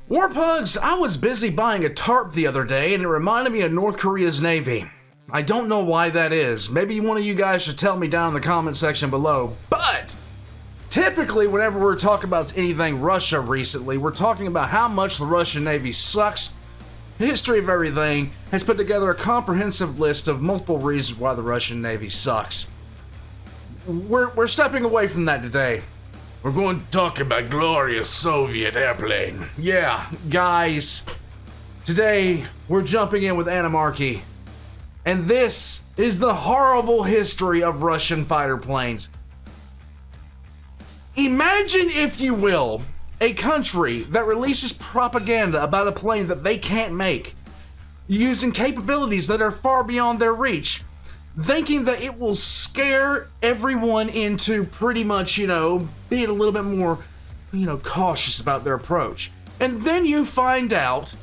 Warpugs, I was busy buying a tarp the other day and it reminded me of North Korea's Navy. I don't know why that is. Maybe one of you guys should tell me down in the comment section below. But typically, whenever we're talking about anything Russia recently, we're talking about how much the Russian Navy sucks. History of Everything has put together a comprehensive list of multiple reasons why the Russian Navy sucks. We're stepping away from that today. We're going to talk about glorious Soviet airplane. Yeah, guys, today we're jumping in with Animarchy. And this is the horrible history of Russian fighter planes. Imagine, if you will, a country that releases propaganda about a plane that they can't make, using capabilities that are far beyond their reach, thinking that it will scare everyone into pretty much, being a little bit more, cautious about their approach. And then you find out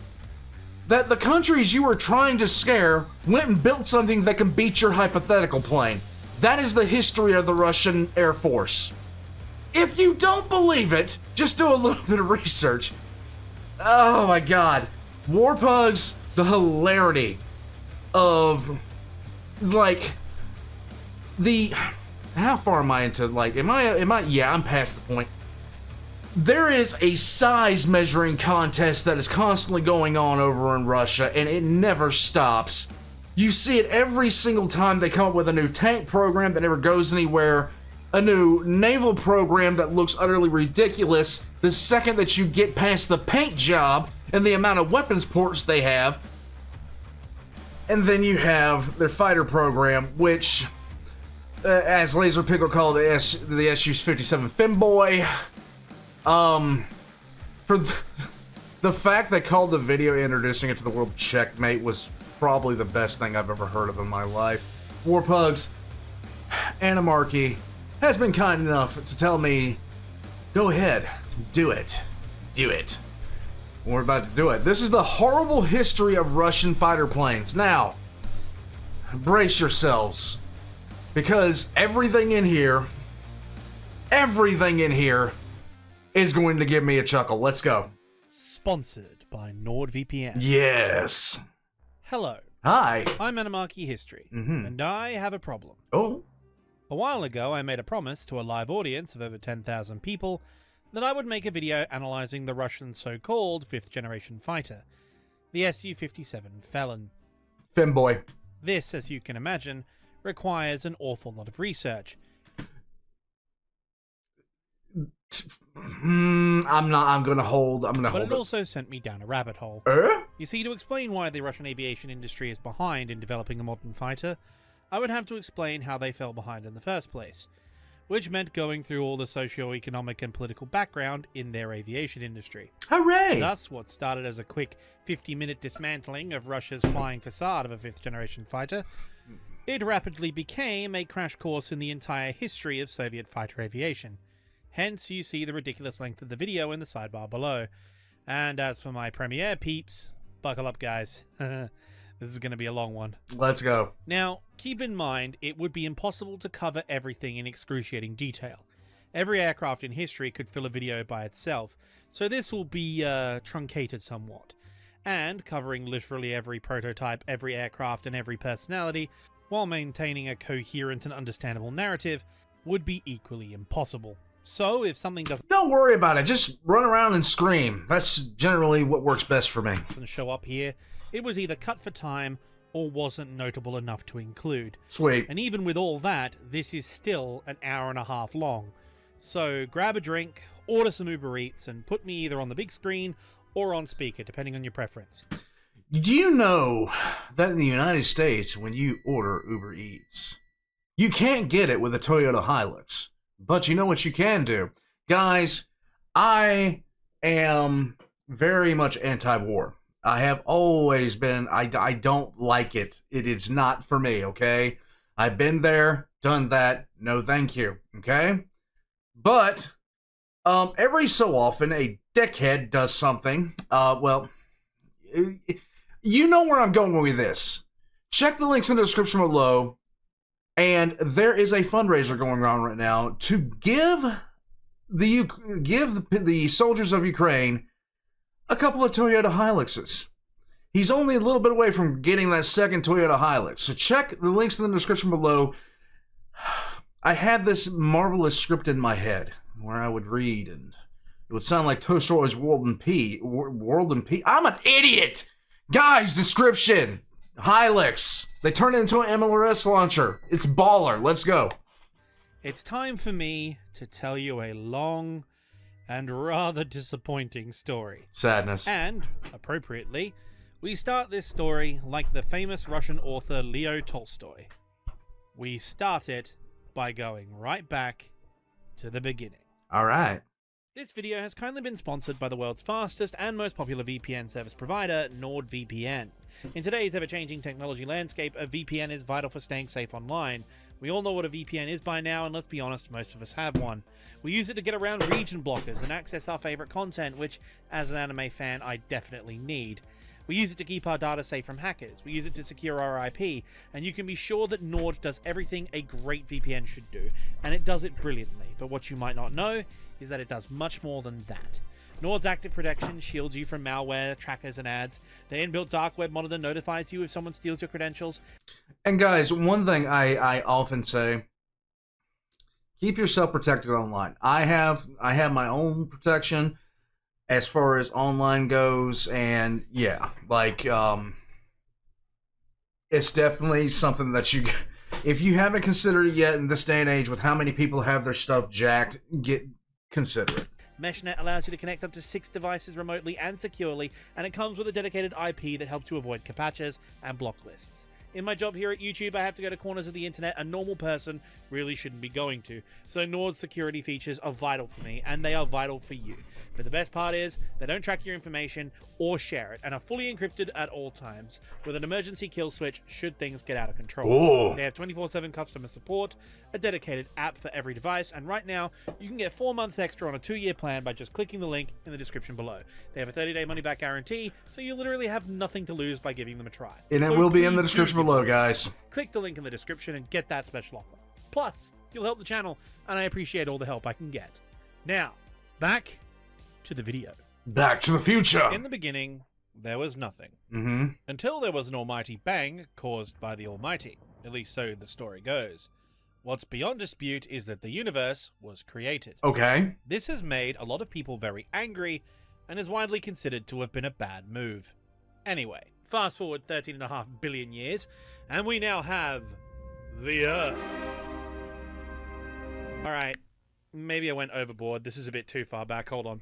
that the countries you were trying to scare went and built something that can beat your hypothetical plane. That is the history of the Russian Air Force. If you don't believe it, just do a little bit of research. Oh my god. Warpugs, the hilarity of, how far am I into, yeah, I'm past the point. There is a size measuring contest that is constantly going on over in Russia, and it never stops. You see it every single time they come up with a new tank program that never goes anywhere, a new naval program that looks utterly ridiculous the second that you get past the paint job and the amount of weapons ports they have. And then you have their fighter program, which, as Laser Pickle called the SU-57 Femboy, for the fact they called the video introducing it to the world Checkmate was probably the best thing I've ever heard of in my life. Warpugs, Animarchy has been kind enough to tell me, go ahead, do it. Do it. We're about to do it. This is the horrible history of Russian fighter planes. Now, brace yourselves, because everything in here is going to give me a chuckle. Let's go. Sponsored by NordVPN. Yes. Hello. Hi. I'm Animarchy History, and I have a problem. Oh. A while ago, I made a promise to a live audience of over 10,000 people that I would make a video analysing the Russian so-called fifth-generation fighter, the Su-57 Felon. Femboy. This, as you can imagine, requires an awful lot of research. I'm gonna hold. But it also sent me down a rabbit hole. You see, to explain why the Russian aviation industry is behind in developing a modern fighter, I would have to explain how they fell behind in the first place, which meant going through all the socio-economic and political background in their aviation industry. Hooray! Thus, what started as a quick 50-minute dismantling of Russia's flying facade of a fifth-generation fighter, it rapidly became a crash course in the entire history of Soviet fighter aviation. Hence, you see the ridiculous length of the video in the sidebar below. And as for my premiere peeps, buckle up guys. This is going to be a long one. Let's go. Now, keep in mind, it would be impossible to cover everything in excruciating detail. Every aircraft in history could fill a video by itself, so this will be truncated somewhat. And covering literally every prototype, every aircraft, and every personality, while maintaining a coherent and understandable narrative, would be equally impossible. So, if something don't worry about it, just run around and scream. That's generally what works best for me. Doesn't show up here, it was either cut for time or wasn't notable enough to include. Sweet. And even with all that, this is still an hour and a half long. So grab a drink, order some Uber Eats, and put me either on the big screen or on speaker, depending on your preference. Do you know that in the United States, when you order Uber Eats, you can't get it with a Toyota Hilux? But you know what you can do? Guys, I am very much anti-war. I have always been. I don't like it. It is not for me, okay? I've been there, done that. No thank you, okay? But every so often, a dickhead does something. You know where I'm going with this. Check the links in the description below. And there is a fundraiser going on right now to give the soldiers of Ukraine a couple of Toyota Hiluxes. He's only a little bit away from getting that second Toyota Hilux. So check the links in the description below. I had this marvelous script in my head where I would read, and it would sound like Tolstoy's World and Peace. I'm an idiot! Guys, description. Hilux. They turn it into an MLRS launcher. It's baller. Let's go. It's time for me to tell you a long and rather disappointing story. Sadness. And, appropriately, we start this story like the famous Russian author Leo Tolstoy. We start it by going right back to the beginning. All right. This video has kindly been sponsored by the world's fastest and most popular VPN service provider, NordVPN. In today's ever-changing technology landscape, a VPN is vital for staying safe online. We all know what a VPN is by now, and let's be honest, most of us have one. We use it to get around region blockers and access our favorite content, which, as an anime fan, I definitely need. We use it to keep our data safe from hackers. We use it to secure our IP, and you can be sure that Nord does everything a great VPN should do, and it does it brilliantly. But what you might not know is that it does much more than that. Nord's active protection shields you from malware, trackers, and ads. The inbuilt dark web monitor notifies you if someone steals your credentials. And guys, one thing I often say, keep yourself protected online. I have my own protection as far as online goes, and yeah, like it's definitely something that you, if you haven't considered it yet in this day and age with how many people have their stuff jacked, consider it. MeshNet allows you to connect up to 6 devices remotely and securely, and it comes with a dedicated IP that helps you avoid captchas and block lists. In my job here at YouTube, I have to go to corners of the internet a normal person really shouldn't be going to, so Nord's security features are vital for me, and they are vital for you. But the best part is, they don't track your information or share it, and are fully encrypted at all times, with an emergency kill switch should things get out of control. Ooh. They have 24/7 customer support, a dedicated app for every device, and right now, you can get 4 months extra on a 2-year plan by just clicking the link in the description below. They have a 30-day money-back guarantee, so you literally have nothing to lose by giving them a try. And it So will be in the please description do below, guys. Click the link in the description and get that special offer. Plus, you'll help the channel, and I appreciate all the help I can get. Now, back to the video. Back to the future. In the beginning, there was nothing. Mm-hmm. Until there was an almighty bang caused by the Almighty. At least so the story goes. What's beyond dispute is that the universe was created. Okay. This has made a lot of people very angry, and is widely considered to have been a bad move. Anyway, fast forward 13.5 billion years, and we now have the Earth. Alright, maybe I went overboard. This is a bit too far back. Hold on.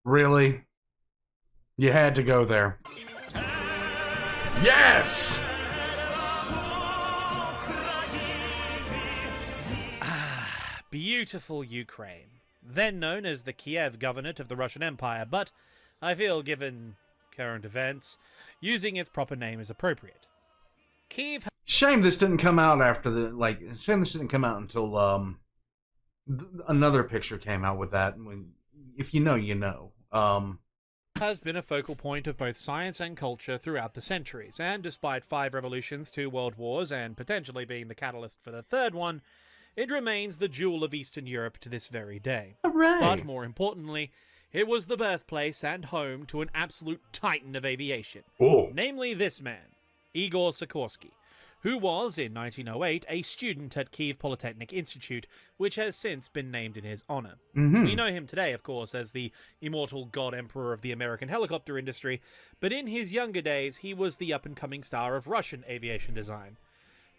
Really? You had to go there. Yes! Beautiful Ukraine. Then known as the Kiev Governorate of the Russian Empire, but I feel, given current events, using its proper name is appropriate. Kiev. Shame this didn't come out after the, shame this didn't come out until, another picture came out with that. If you know, you know. Has been a focal point of both science and culture throughout the centuries, and despite 5 revolutions, 2 world wars, and potentially being the catalyst for the 3rd one, it remains the jewel of Eastern Europe to this very day. Hooray! But more importantly, it was the birthplace and home to an absolute titan of aviation. Oh. Namely this man, Igor Sikorsky, who was, in 1908, a student at Kiev Polytechnic Institute, which has since been named in his honor. Mm-hmm. We know him today, of course, as the immortal god emperor of the American helicopter industry, but in his younger days, he was the up-and-coming star of Russian aviation design.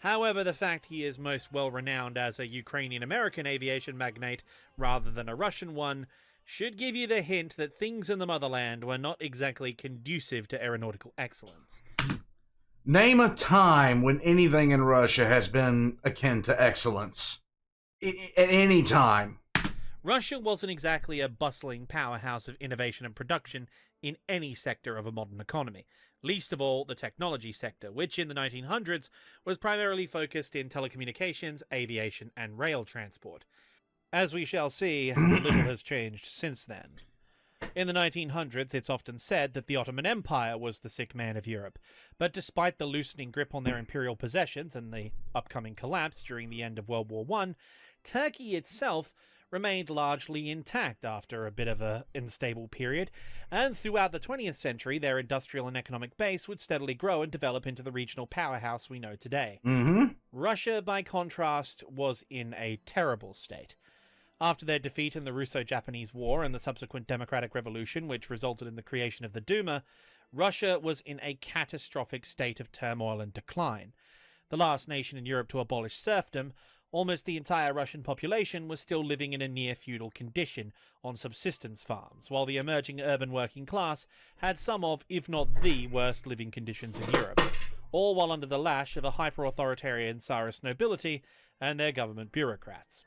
However, the fact he is most well-renowned as a Ukrainian-American aviation magnate rather than a Russian one should give you the hint that things in the motherland were not exactly conducive to aeronautical excellence. Name a time when anything in Russia has been akin to excellence. At any time. Russia wasn't exactly a bustling powerhouse of innovation and production in any sector of a modern economy, least of all the technology sector, which in the 1900s was primarily focused in telecommunications, aviation, and rail transport. As we shall see, little has changed since then. In the 1900s, it's often said that the Ottoman Empire was the sick man of Europe, but despite the loosening grip on their imperial possessions and the upcoming collapse during the end of World War I, Turkey itself remained largely intact after a bit of an unstable period, and throughout the 20th century, their industrial and economic base would steadily grow and develop into the regional powerhouse we know today. Russia, by contrast, was in a terrible state. After their defeat in the Russo-Japanese War and the subsequent democratic revolution, which resulted in the creation of the Duma, Russia was in a catastrophic state of turmoil and decline. The last nation in Europe to abolish serfdom, almost the entire Russian population was still living in a near-feudal condition on subsistence farms, while the emerging urban working class had some of, if not the, worst living conditions in Europe, all while under the lash of a hyper-authoritarian Tsarist nobility and their government bureaucrats.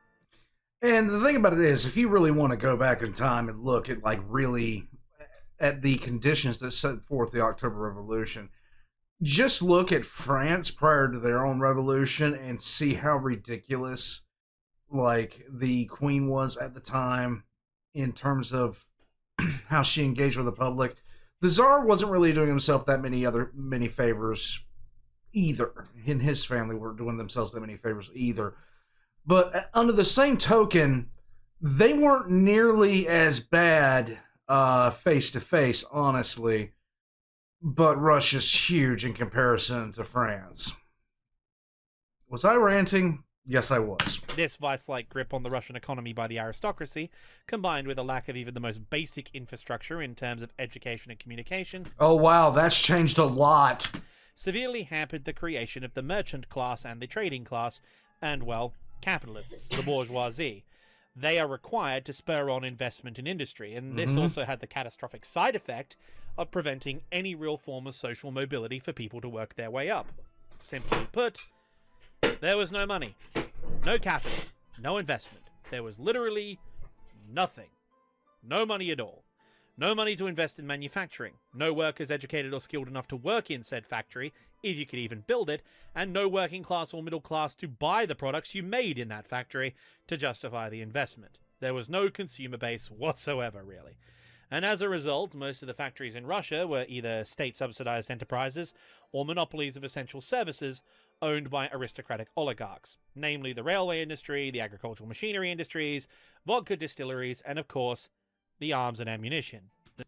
And the thing about it is, if you really want to go back in time and look at, like, really at the conditions that set forth the October Revolution, just look at France prior to their own revolution and see how ridiculous, like, the Queen was at the time in terms of how she engaged with the public. The Tsar wasn't really doing himself that many favors either. He and his family weren't doing themselves that many favors either. But under the same token, they weren't nearly as bad face to face, honestly. But Russia's huge in comparison to France. Was I ranting? Yes, I was. This vice-like grip on the Russian economy by the aristocracy, combined with a lack of even the most basic infrastructure in terms of education and communication... Oh wow, that's changed a lot. ...severely hampered the creation of the merchant class and the trading class, and, well, capitalists, the bourgeoisie. They are required to spur on investment in industry, and this also had the catastrophic side effect of preventing any real form of social mobility for people to work their way up. Simply put, there was no money, no capital, no investment. There was literally nothing. No money at all. No money to invest in manufacturing. No workers educated or skilled enough to work in said factory, if you could even build it, and no working class or middle class to buy the products you made in that factory to justify the investment. There was no consumer base whatsoever, really. And as a result, most of the factories in Russia were either state-subsidized enterprises or monopolies of essential services owned by aristocratic oligarchs, namely the railway industry, the agricultural machinery industries, vodka distilleries, and of course, the arms and ammunition.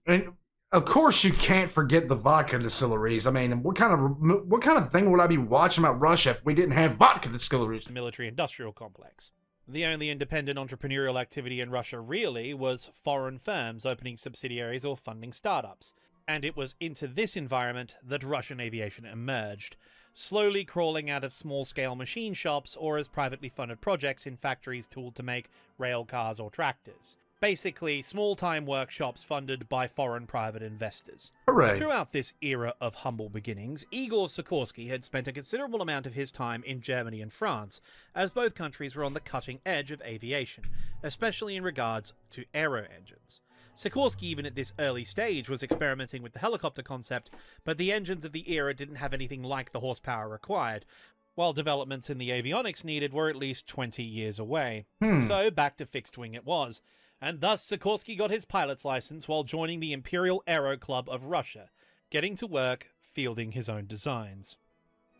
And of course you can't forget the vodka distilleries. I mean, what kind of thing would I be watching about Russia if we didn't have vodka distilleries? The military-industrial complex. The only independent entrepreneurial activity in Russia, really, was foreign firms opening subsidiaries or funding startups. And it was into this environment that Russian aviation emerged, slowly crawling out of small-scale machine shops or as privately funded projects in factories tooled to make rail cars or tractors. Basically, small-time workshops funded by foreign private investors. Hooray. Throughout this era of humble beginnings, Igor Sikorsky had spent a considerable amount of his time in Germany and France, as both countries were on the cutting edge of aviation, especially in regards to aero engines. Sikorsky, even at this early stage, was experimenting with the helicopter concept, but the engines of the era didn't have anything like the horsepower required, while developments in the avionics needed were at least 20 years away. So back to fixed wing it was. And thus Sikorsky got his pilot's license while joining the Imperial Aero Club of Russia, getting to work fielding his own designs.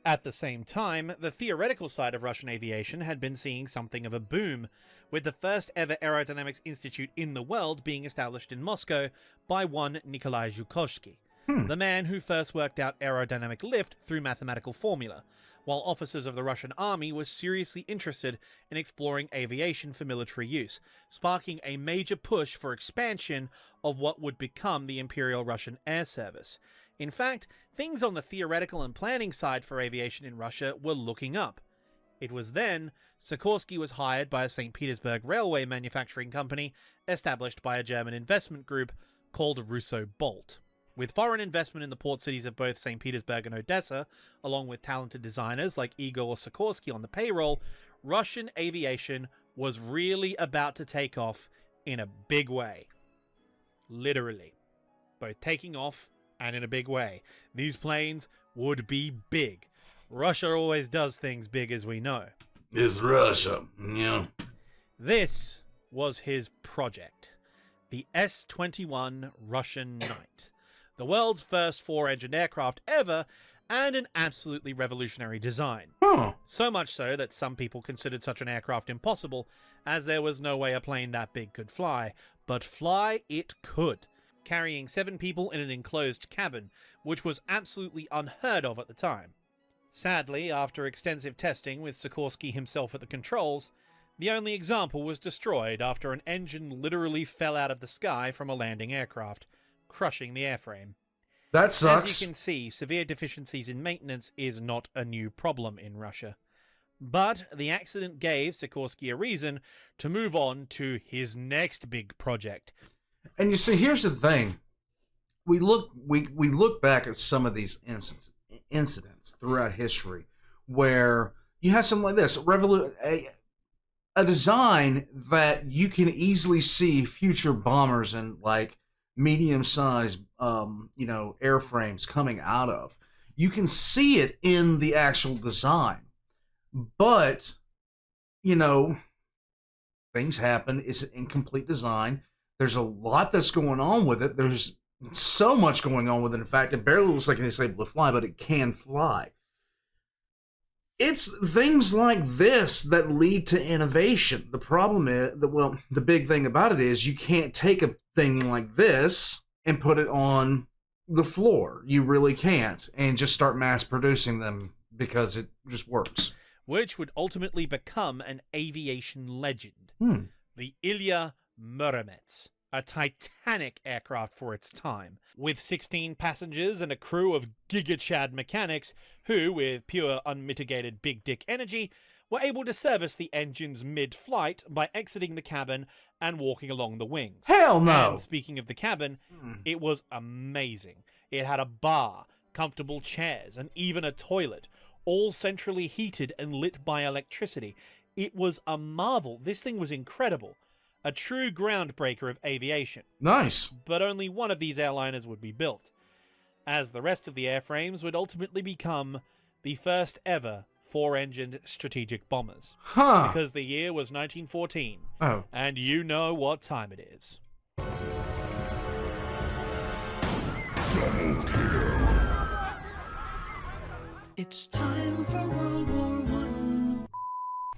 At the same time, the theoretical side of Russian aviation had been seeing something of a boom, with the first ever aerodynamics institute in the world being established in Moscow by one Nikolai Zhukovsky, the man who first worked out aerodynamic lift through mathematical formula, while officers of the Russian army were seriously interested in exploring aviation for military use, sparking a major push for expansion of what would become the Imperial Russian Air Service. In fact, things on the theoretical and planning side for aviation in Russia were looking up. It was then Sikorsky was hired by a St. Petersburg railway manufacturing company established by a German investment group called Russo Bolt. With foreign investment in the port cities of both St. Petersburg and Odessa, along with talented designers like Igor Sikorsky on the payroll, Russian aviation was really about to take off in a big way. Literally. Both taking off and in a big way. These planes would be big. Russia always does things big, as we know. It's Russia, yeah. This was his project. The S-21 Russian Knight, the world's first four-engined aircraft ever, and an absolutely revolutionary design. Huh. So much so that some people considered such an aircraft impossible, as there was no way a plane that big could fly. But fly it could, carrying 7 people in an enclosed cabin, which was absolutely unheard of at the time. Sadly, after extensive testing with Sikorsky himself at the controls, the only example was destroyed after an engine literally fell out of the sky from a landing aircraft, crushing the airframe. That sucks. As you can see, severe deficiencies in maintenance is not a new problem in Russia. But the accident gave Sikorsky a reason to move on to his next big project. And you see, here's the thing. We look back at some of these incidents throughout history where you have something like this, a design that you can easily see future bombers and like medium-sized airframes coming out of. You can see it in the actual design. But, things happen. It's an incomplete design. There's a lot that's going on with it. There's so much going on with it. In fact, it barely looks like it's able to fly, but it can fly. It's things like this that lead to innovation. The problem is, the big thing about it is you can't take a thing like this and put it on the floor. You really can't. And just start mass producing them because it just works. Which would ultimately become an aviation legend. The Ilya Muromets, a titanic aircraft for its time, with 16 passengers and a crew of giga-chad mechanics who, with pure unmitigated big dick energy, were able to service the engines mid-flight by exiting the cabin and walking along the wings. Hell no! And speaking of the cabin, it was amazing. It had a bar, comfortable chairs, and even a toilet, all centrally heated and lit by electricity. It was a marvel. This thing was incredible. A true groundbreaker of aviation. Nice. But only one of these airliners would be built, as the rest of the airframes would ultimately become the first ever four-engined strategic bombers. Huh. Because the year was 1914. Oh. And you know what time it is. Double kill. It's time for World War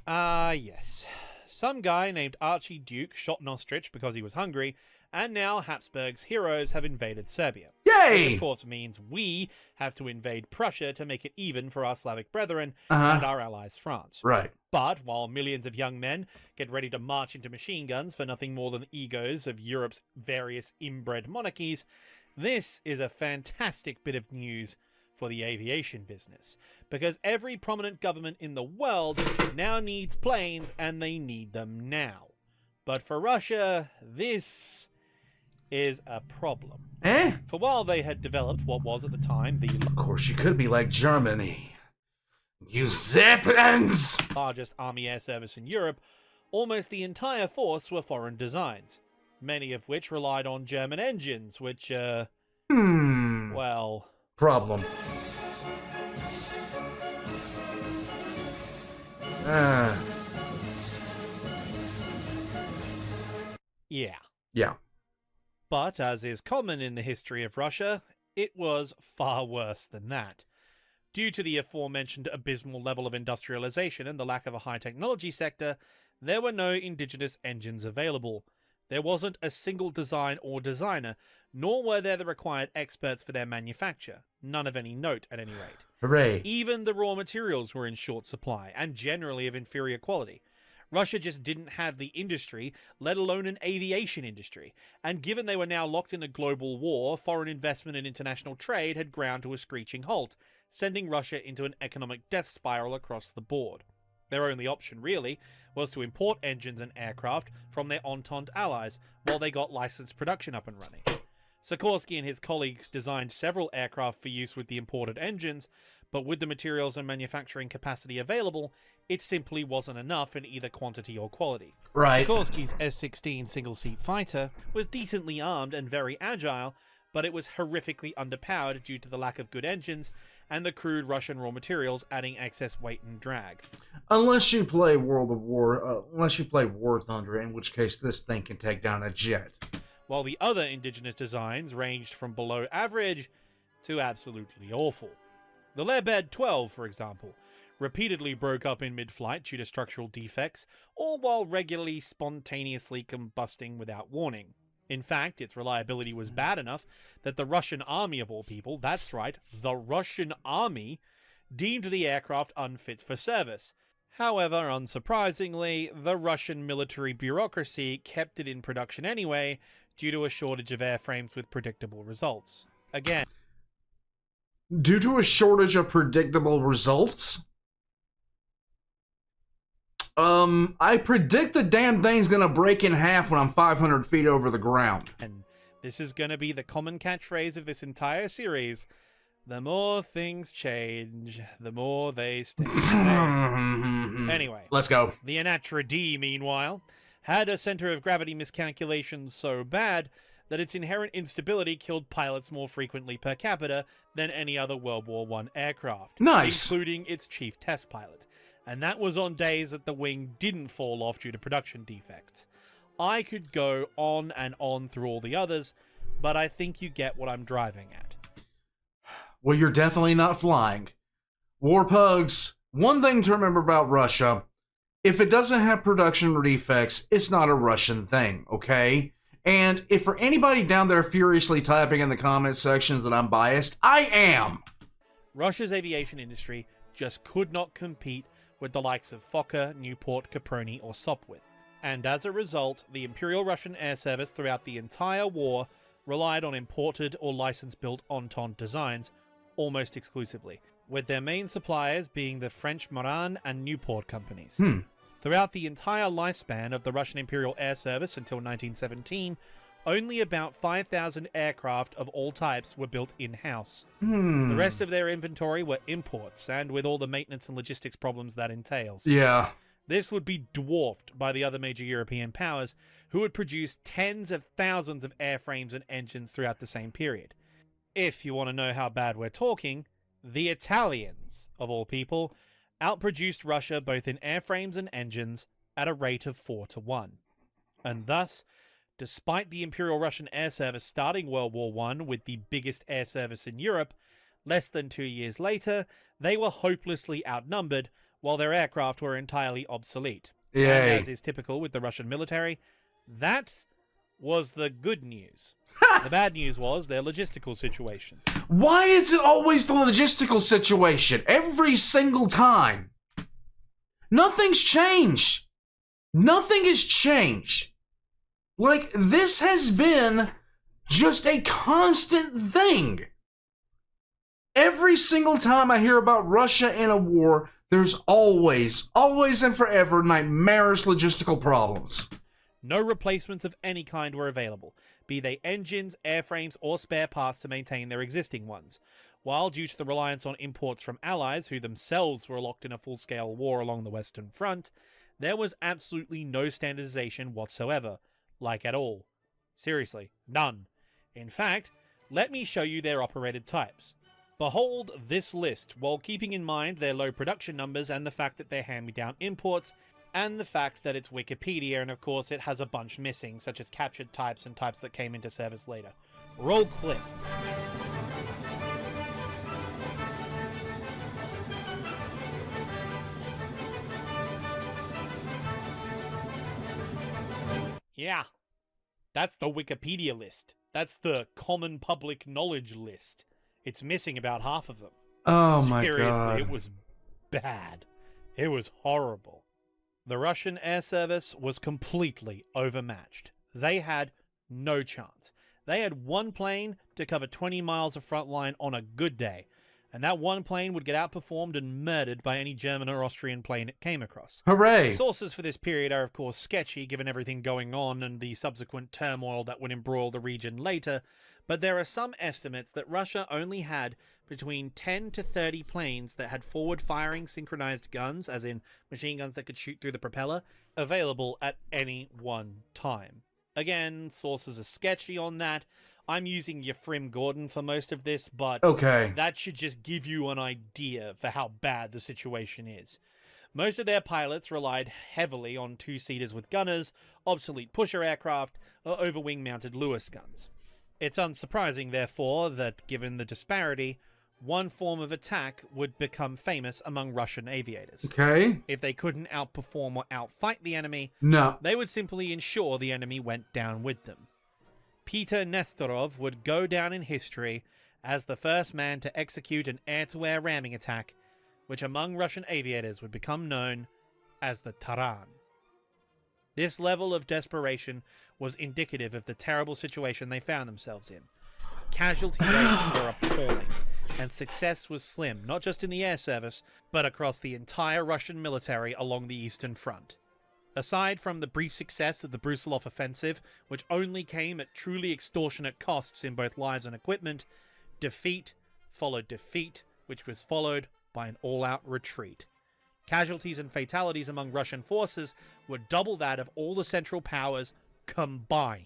I. Yes. Some guy named Archie Duke shot an ostrich because he was hungry, and now Habsburg's heroes have invaded Serbia. Yay! Which of course means we have to invade Prussia to make it even for our Slavic brethren and our allies France. Right. But while millions of young men get ready to march into machine guns for nothing more than the egos of Europe's various inbred monarchies, this is a fantastic bit of news for the aviation business, because every prominent government in the world now needs planes, and they need them now. But for Russia, this is a problem. For while they had developed what was at the time the Of course, you could be like Germany. Use Zeppelins! largest army air service in Europe, almost the entire force were foreign designs, many of which relied on German engines, which, well... Problem. Yeah. Yeah. But, as is common in the history of Russia, it was far worse than that. Due to the aforementioned abysmal level of industrialization and the lack of a high-technology sector, there were no indigenous engines available. There wasn't a single design or designer, nor were there the required experts for their manufacture. None of any note, at any rate. Hooray. Even the raw materials were in short supply, and generally of inferior quality. Russia just didn't have the industry, let alone an aviation industry. And given they were now locked in a global war, foreign investment and international trade had ground to a screeching halt, sending Russia into an economic death spiral across the board. Their only option, really, was to import engines and aircraft from their Entente allies while they got licensed production up and running. Sikorsky and his colleagues designed several aircraft for use with the imported engines, but with the materials and manufacturing capacity available, it simply wasn't enough in either quantity or quality. Right. Sikorsky's S-16 single-seat fighter was decently armed and very agile, but it was horrifically underpowered due to the lack of good engines and the crude Russian raw materials adding excess weight and drag. Unless you play unless you play War Thunder, in which case this thing can take down a jet. while the other indigenous designs ranged from below average to absolutely awful. The Lebed-12, for example, repeatedly broke up in mid-flight due to structural defects, or while regularly spontaneously combusting without warning. In fact, its reliability was bad enough that the Russian army, of all people, that's right, the Russian army, deemed the aircraft unfit for service. However, unsurprisingly, the Russian military bureaucracy kept it in production anyway, due to a shortage of airframes with predictable results. Again, due to a shortage of predictable results? I predict the damn thing's gonna break in half when I'm 500 feet over the ground. and this is going to be the common catchphrase of this entire series. The more things change, the more they stay the same. Anyway, let's go. the Anatra D, meanwhile, had a center of gravity miscalculation so bad that its inherent instability killed pilots more frequently per capita than any other World War I aircraft. Nice. Including its chief test pilot. And that was on days that the wing didn't fall off due to production defects. I could go on and on through all the others, but I think you get what I'm driving at. Well, you're definitely not flying. Warpugs, one thing to remember about Russia, if it doesn't have production defects, it's not a Russian thing, okay? And if for anybody down there furiously typing in the comment sections that I'm biased, I am! Russia's aviation industry just could not compete with the likes of Fokker, Newport, Caproni, or Sopwith. And as a result, the Imperial Russian Air Service throughout the entire war relied on imported or license-built Entente designs almost exclusively, with their main suppliers being the French Moran and Newport companies. Throughout the entire lifespan of the Russian Imperial Air Service until 1917, only about 5,000 aircraft of all types were built in-house. The rest of their inventory were imports, and with all the maintenance and logistics problems that entails. Yeah. This would be dwarfed by the other major European powers, who would produce tens of thousands of airframes and engines throughout the same period. If you want to know how bad we're talking, the Italians, of all people, outproduced Russia both in airframes and engines at a rate of 4-1. And thus, despite the Imperial Russian Air Service starting World War I with the biggest air service in Europe, less than 2 years later, they were hopelessly outnumbered, while their aircraft were entirely obsolete. Yay. And as is typical with the Russian military, that was the good news. The bad news was their logistical situation. Why is it always the logistical situation? Every single time. Nothing's changed. Nothing has changed. Like, this has been just a constant thing. Every single time I hear about Russia in a war, there's always and forever nightmarish logistical problems. No replacements of any kind were available, be they engines, airframes, or spare parts to maintain their existing ones, while due to the reliance on imports from allies who themselves were locked in a full-scale war along the Western Front, there was absolutely no standardization whatsoever, like at all. Seriously, none. In fact, let me show you their operated types. Behold this list, while keeping in mind their low production numbers and the fact that they're hand-me-down imports, and the fact that it's Wikipedia, and of course it has a bunch missing, such as captured types and types that came into service later. Roll clip. Yeah, that's the Wikipedia list. That's the common public knowledge list. It's missing about half of them. Oh my god. Seriously, it was bad. It was horrible. The Russian air service was completely overmatched. They had no chance. They had one plane to cover 20 miles of front line on a good day, and that one plane would get outperformed and murdered by any German or Austrian plane it came across. Hooray! Sources for this period are of course sketchy given everything going on and the subsequent turmoil that would embroil the region later, but there are some estimates that Russia only had between 10 to 30 planes that had forward-firing synchronized guns, as in machine guns that could shoot through the propeller, available at any one time. Again, sources are sketchy on that. I'm using Yefrim Gordon for most of this, but Okay. that should just give you an idea for how bad the situation is. Most of their pilots relied heavily on two-seaters with gunners, obsolete pusher aircraft, or over-wing-mounted Lewis guns. It's unsurprising, therefore, that given the disparity, one form of attack would become famous among Russian aviators. Okay. If they couldn't outperform or outfight the enemy, No. they would simply ensure the enemy went down with them. Peter Nestorov would go down in history as the first man to execute an air-to-air ramming attack, which among Russian aviators would become known as the Taran. This level of desperation was indicative of the terrible situation they found themselves in. Casualty rates were appalling, and success was slim, not just in the air service, but across the entire Russian military along the Eastern Front. Aside from the brief success of the Brusilov offensive, which only came at truly extortionate costs in both lives and equipment, defeat followed defeat, which was followed by an all-out retreat. Casualties and fatalities among Russian forces were double that of all the Central Powers combined.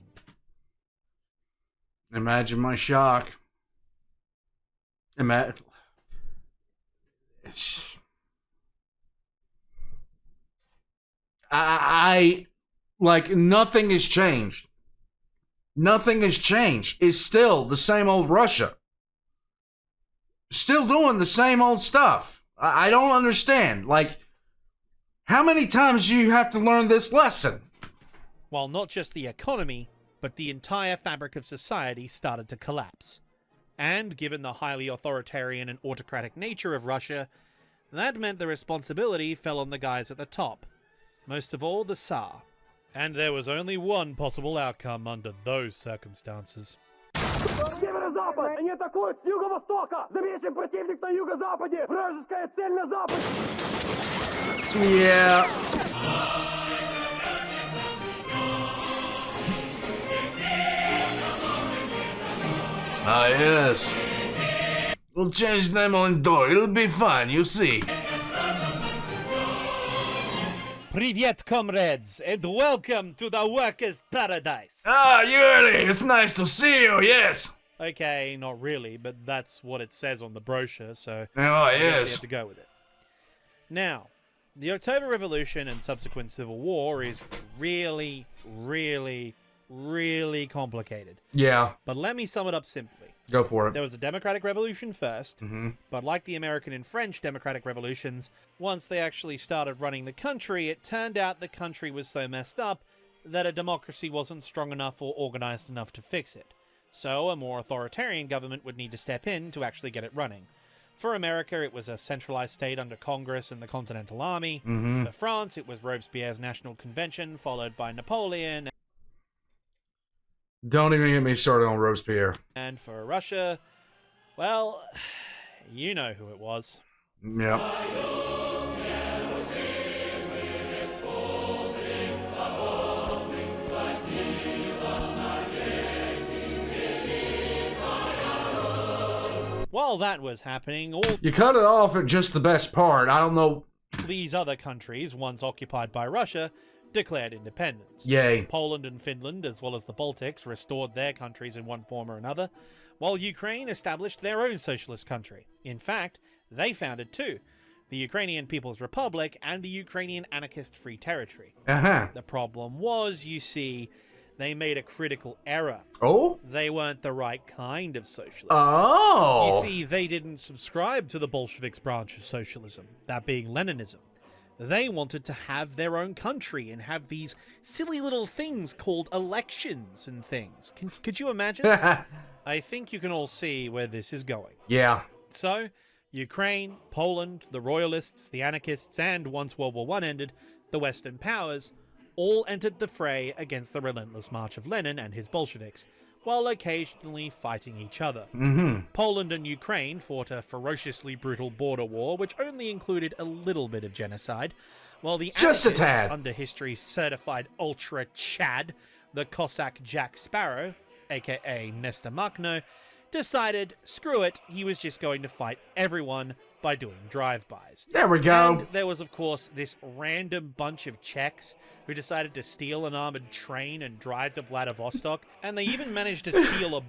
Imagine my shock. I like, nothing has changed. Nothing has changed. It's still the same old Russia. Still doing the same old stuff. I don't understand. Like, how many times do you have to learn this lesson? While not just the economy, but the entire fabric of society started to collapse. And given the highly authoritarian and autocratic nature of Russia, that meant the responsibility fell on the guys at the top. Most of all, the Tsar. And there was only one possible outcome under those circumstances. Северо-запад! Они атакуют с юго-востока! Замечен противник на юго-западе! Вражеская цель на западе! Yeah. Ah, yes. We'll change them on door. It'll be fine, you see. Привет, comrades, and welcome to the workers' paradise. Ah, Yuri, it's nice to see you, yes. Okay, not really, but that's what it says on the brochure, so Oh, I guess we yes. have to go with it. Now, the October Revolution and subsequent Civil War is really, really, really complicated. Yeah, But let me sum it up simply. go for it. There was a democratic revolution first, Mm-hmm. but like the American and French democratic revolutions, once they actually started running the country, it turned out the country was so messed up that a democracy wasn't strong enough or organized enough to fix it. So a more authoritarian government would need to step in to actually get it running. For America, it was a centralized state under Congress and the Continental Army. Mm-hmm. For France, it was Robespierre's National Convention, followed by Napoleon. Don't even get me started on Robespierre. And for Russia, well, you know who it was. Yep. While that was happening, all You cut it off at just the best part. I don't know. these other countries, once occupied by Russia, declared independence. Yay. Poland and Finland, as well as the Baltics, restored their countries in one form or another, while Ukraine established their own socialist country. In fact, they founded two, the Ukrainian People's Republic and the Ukrainian Anarchist Free Territory. Uh-huh. The problem was, you see, they made a critical error. Oh? They weren't the right kind of socialist. Oh. You see, they didn't subscribe to the Bolsheviks' branch of socialism, that being Leninism. They wanted to have their own country and have these silly little things called elections and things. Could you imagine? I think you can all see where this is going. Yeah. So, Ukraine, Poland, the Royalists, the Anarchists, and once World War I ended, the Western powers all entered the fray against the relentless march of Lenin and his Bolsheviks, while occasionally fighting each other. Mm-hmm. Poland and Ukraine fought a ferociously brutal border war, which only included a little bit of genocide, while the Just a anarchists, tad. under history's certified ultra Chad, the Cossack Jack Sparrow, aka Nestor Makhno, decided, screw it, he was just going to fight everyone by doing drive-bys. There we go. And there was, of course, this random bunch of Czechs who decided to steal an armored train and drive to Vladivostok, and they even managed to steal a...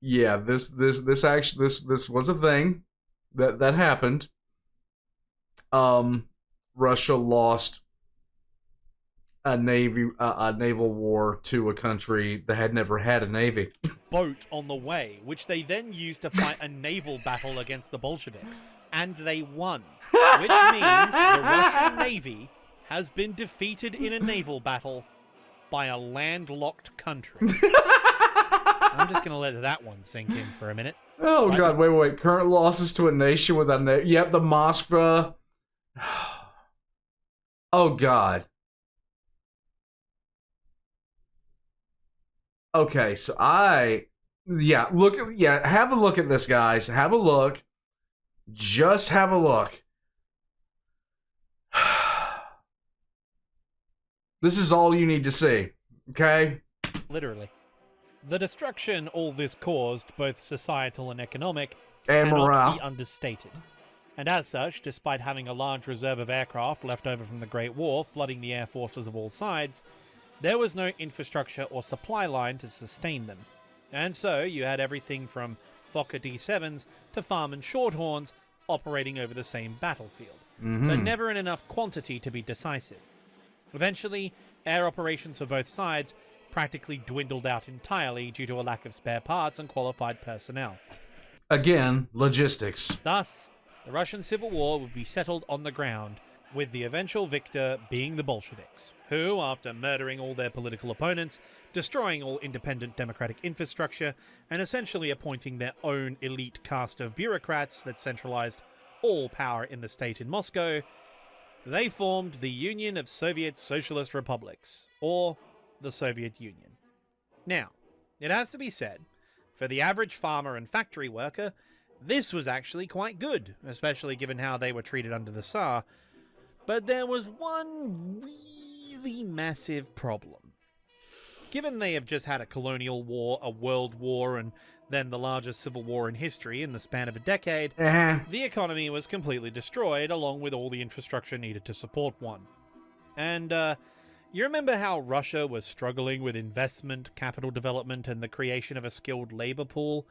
Yeah, this was a thing that happened. Russia lost a naval war to a country that had never had a navy. Boat on the way, which they then used to fight a naval battle against the Bolsheviks, and they won, which means the Russian Navy has been defeated in a naval battle by a landlocked country. I'm just gonna let that one sink in for a minute. Oh God! Wait! Current losses to a nation with a navy. Yep, the Moskva. Oh God. Okay, so have a look at this, guys. Have a look. Just have a look. This is all you need to see, okay? Literally. The destruction all this caused, both societal and economic, And cannot morale. be understated. And as such, despite having a large reserve of aircraft left over from the Great War flooding the air forces of all sides, there was no infrastructure or supply line to sustain them. And so you had everything from Fokker D-7s to Farman Shorthorns operating over the same battlefield, but never in enough quantity to be decisive. Eventually, air operations for both sides practically dwindled out entirely due to a lack of spare parts and qualified personnel. Again, logistics. Thus, the Russian Civil War would be settled on the ground, with the eventual victor being the Bolsheviks, who, after murdering all their political opponents, destroying all independent democratic infrastructure, and essentially appointing their own elite caste of bureaucrats that centralized all power in the state in Moscow, they formed the Union of Soviet Socialist Republics, or the Soviet Union. Now, it has to be said, for the average farmer and factory worker, this was actually quite good, especially given how they were treated under the Tsar. But there was one really massive problem. Given they have just had a colonial war, a world war, and then the largest civil war in history in the span of a decade, the economy was completely destroyed, along with all the infrastructure needed to support one. And, you remember how Russia was struggling with investment, capital development, and the creation of a skilled labor pool?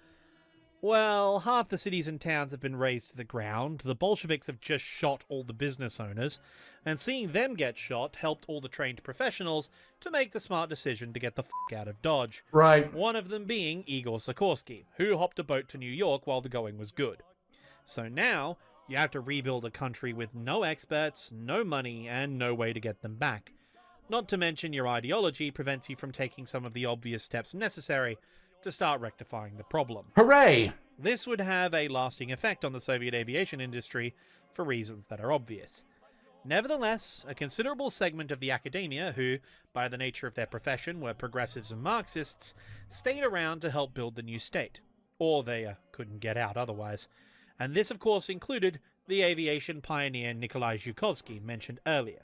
Well, half the cities and towns have been razed to the ground, the Bolsheviks have just shot all the business owners, and seeing them get shot helped all the trained professionals to make the smart decision to get the f*** out of Dodge. Right. One of them being Igor Sikorsky, who hopped a boat to New York while the going was good. So now, you have to rebuild a country with no experts, no money, and no way to get them back. Not to mention your ideology prevents you from taking some of the obvious steps necessary to start rectifying the problem. Hooray! This would have a lasting effect on the Soviet aviation industry for reasons that are obvious. Nevertheless, a considerable segment of the academia who, by the nature of their profession, were progressives and Marxists, stayed around to help build the new state. Or they couldn't get out otherwise. And this, of course, included the aviation pioneer Nikolai Zhukovsky mentioned earlier.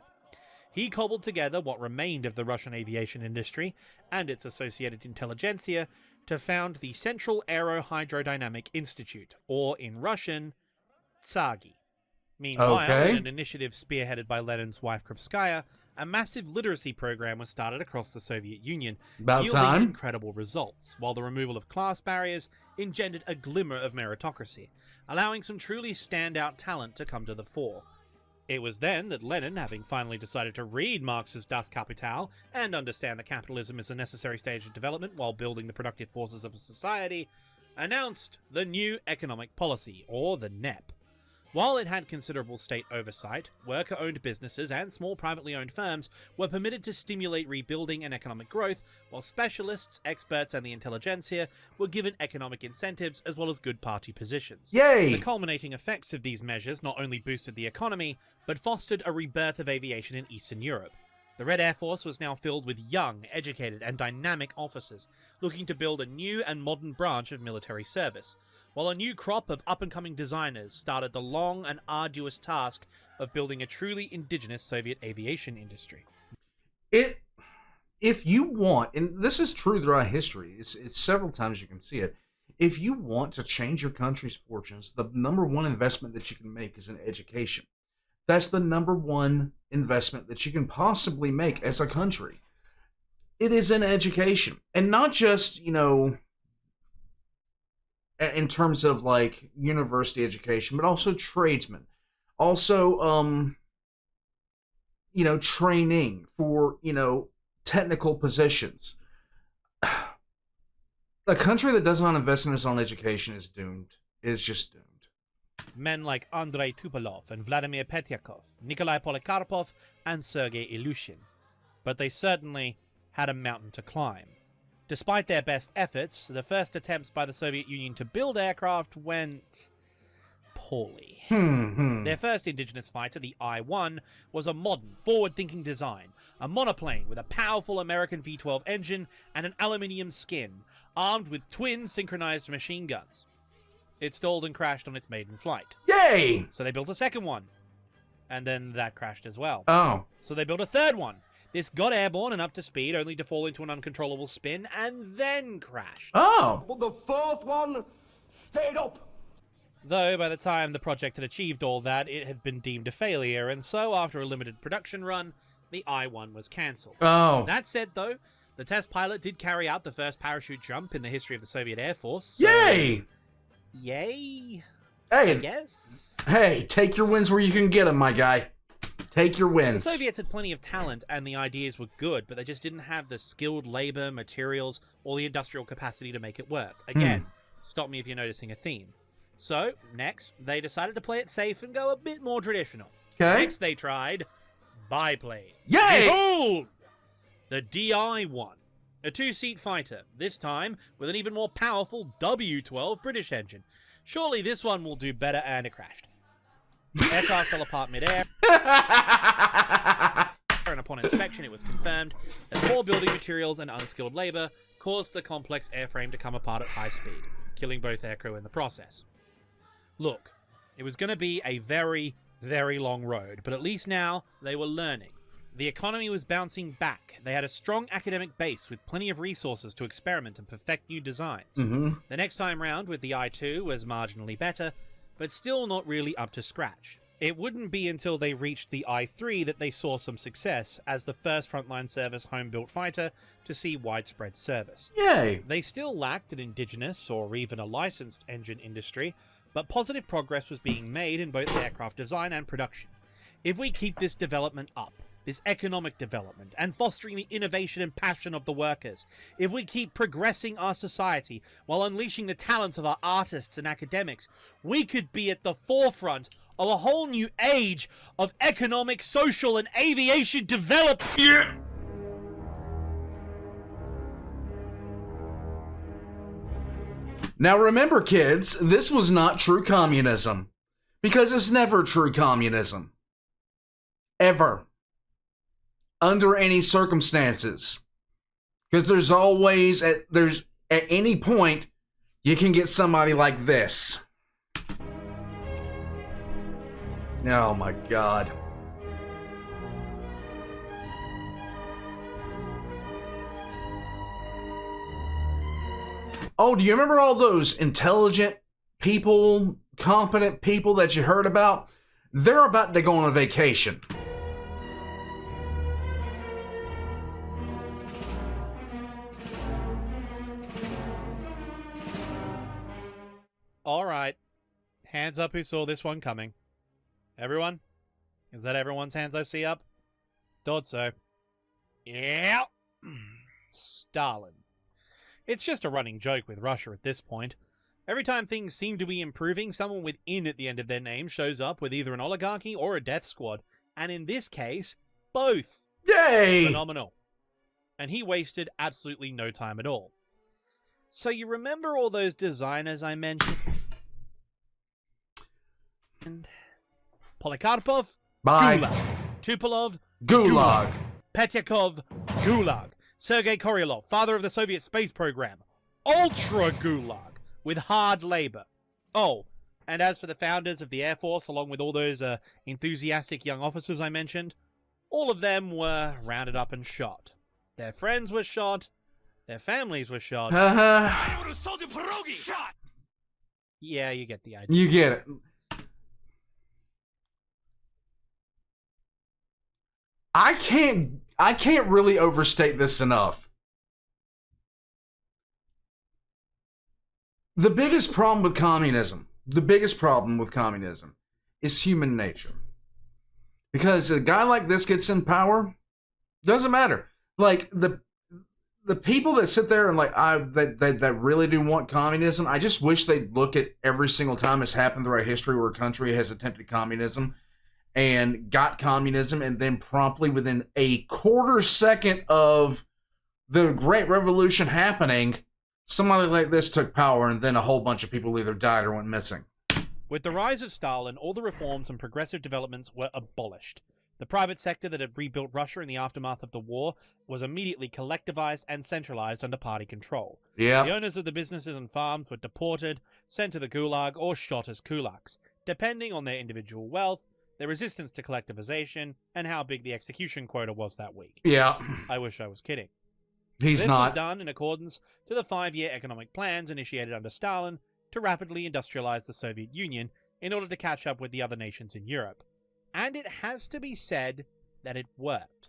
He cobbled together what remained of the Russian aviation industry and its associated intelligentsia to found the Central Aerohydrodynamic Institute, or in Russian, TSAGI. Meanwhile, in an initiative spearheaded by Lenin's wife Krupskaya, a massive literacy program was started across the Soviet Union, yielding incredible results, while the removal of class barriers engendered a glimmer of meritocracy, allowing some truly standout talent to come to the fore. It was then that Lenin, having finally decided to read Marx's Das Kapital and understand that capitalism is a necessary stage of development while building the productive forces of a society, announced the New Economic Policy, or the NEP. While it had considerable state oversight, worker-owned businesses and small privately owned firms were permitted to stimulate rebuilding and economic growth, while specialists, experts, and the intelligentsia were given economic incentives as well as good party positions. Yay! The culminating effects of these measures not only boosted the economy, but fostered a rebirth of aviation in Eastern Europe. The Red Air Force was now filled with young, educated, and dynamic officers, looking to build a new and modern branch of military service, while a new crop of up-and-coming designers started the long and arduous task of building a truly indigenous Soviet aviation industry. If you want, and this is true throughout history, it's several times you can see it, if you want to change your country's fortunes, the number one investment that you can make is in education. That's the number one investment that you can possibly make as a country. It is in education. And not just, in terms of like university education, but also tradesmen. Also, training for, technical positions. A country that does not invest in its own education is doomed. Is just doomed. Men like Andrei Tupolev and Vladimir Petyakov, Nikolai Polikarpov, and Sergei Ilyushin. But they certainly had a mountain to climb. Despite their best efforts, the first attempts by the Soviet Union to build aircraft went poorly. Their first indigenous fighter, the I-1, was a modern, forward-thinking design, a monoplane with a powerful American V-12 engine and an aluminium skin, armed with twin synchronized machine guns. It stalled and crashed on its maiden flight. Yay! So they built a second one. And then that crashed as well. Oh. So they built a third one. This got airborne and up to speed, only to fall into an uncontrollable spin, and then crashed. Oh! But the fourth one stayed up. Though, by the time the project had achieved all that, it had been deemed a failure, and so, after a limited production run, the I-1 was cancelled. Oh. That said, though, the test pilot did carry out the first parachute jump in the history of the Soviet Air Force. So... Yay! Yay? Hey, I guess? Hey, take your wins where you can get them, my guy. Take your wins. The Soviets had plenty of talent, and the ideas were good, but they just didn't have the skilled labor, materials, or the industrial capacity to make it work. Again, stop me if you're noticing a theme. So, next, they decided to play it safe and go a bit more traditional. Okay. Next, they tried biplanes. Yay! Behold! The DI-1. A two-seat fighter, this time with an even more powerful W-12 British engine. Surely this one will do better, and it crashed. The aircraft fell apart mid-air, and upon inspection it was confirmed that poor building materials and unskilled labor caused the complex airframe to come apart at high speed, killing both aircrew in the process. Look, it was going to be a very, very long road, but at least now they were learning. The economy was bouncing back. They had a strong academic base with plenty of resources to experiment and perfect new designs. The next time round with the I-2 was marginally better, but still not really up to scratch. It wouldn't be until they reached the I-3 that they saw some success as the first frontline service home-built fighter to see widespread service. Yay! They still lacked an indigenous or even a licensed engine industry, but positive progress was being made in both aircraft design and production. If we keep this development up, this economic development, and fostering the innovation and passion of the workers, if we keep progressing our society while unleashing the talents of our artists and academics, we could be at the forefront of a whole new age of economic, social, and aviation development. Yeah. Now remember, kids, this was not true communism. Because it's never true communism. Ever. Under any circumstances. Because there's always, at any point, you can get somebody like this. Oh my God. Oh, do you remember all those intelligent people, competent people that you heard about? They're about to go on a vacation. All right. Hands up who saw this one coming. Everyone? Is that everyone's hands I see up? Thought so. Yeah. Stalin. It's just a running joke with Russia at this point. Every time things seem to be improving, someone with "in" at the end of their name shows up with either an oligarchy or a death squad. And in this case, both. Yay! Phenomenal. And he wasted absolutely no time at all. So you remember all those designers I mentioned? And Polikarpov? Bye. Gulag. Tupolev? Gulag. Petyakov? Gulag. Sergei Korolev, father of the Soviet space program. Ultra Gulag, with hard labor. Oh, and as for the founders of the Air Force, along with all those enthusiastic young officers I mentioned, all of them were rounded up and shot. Their friends were shot. Their families were shot. Yeah, you get the idea. You get it. I can't really overstate this enough. The biggest problem with communism, is human nature. Because a guy like this gets in power, doesn't matter. Like, the people that sit there and that really do want communism, I just wish they'd look at every single time it's happened throughout history where a country has attempted communism and got communism, and then promptly within a quarter second of the Great Revolution happening, somebody like this took power, and then a whole bunch of people either died or went missing. With the rise of Stalin, all the reforms and progressive developments were abolished. The private sector that had rebuilt Russia in the aftermath of the war was immediately collectivized and centralized under party control. Yeah. The owners of the businesses and farms were deported, sent to the gulag, or shot as kulaks, depending on their individual wealth, their resistance to collectivization, and how big the execution quota was that week. Yeah. I wish I was kidding. This was done in accordance to the 5-year economic plans initiated under Stalin to rapidly industrialize the Soviet Union in order to catch up with the other nations in Europe. And it has to be said that it worked.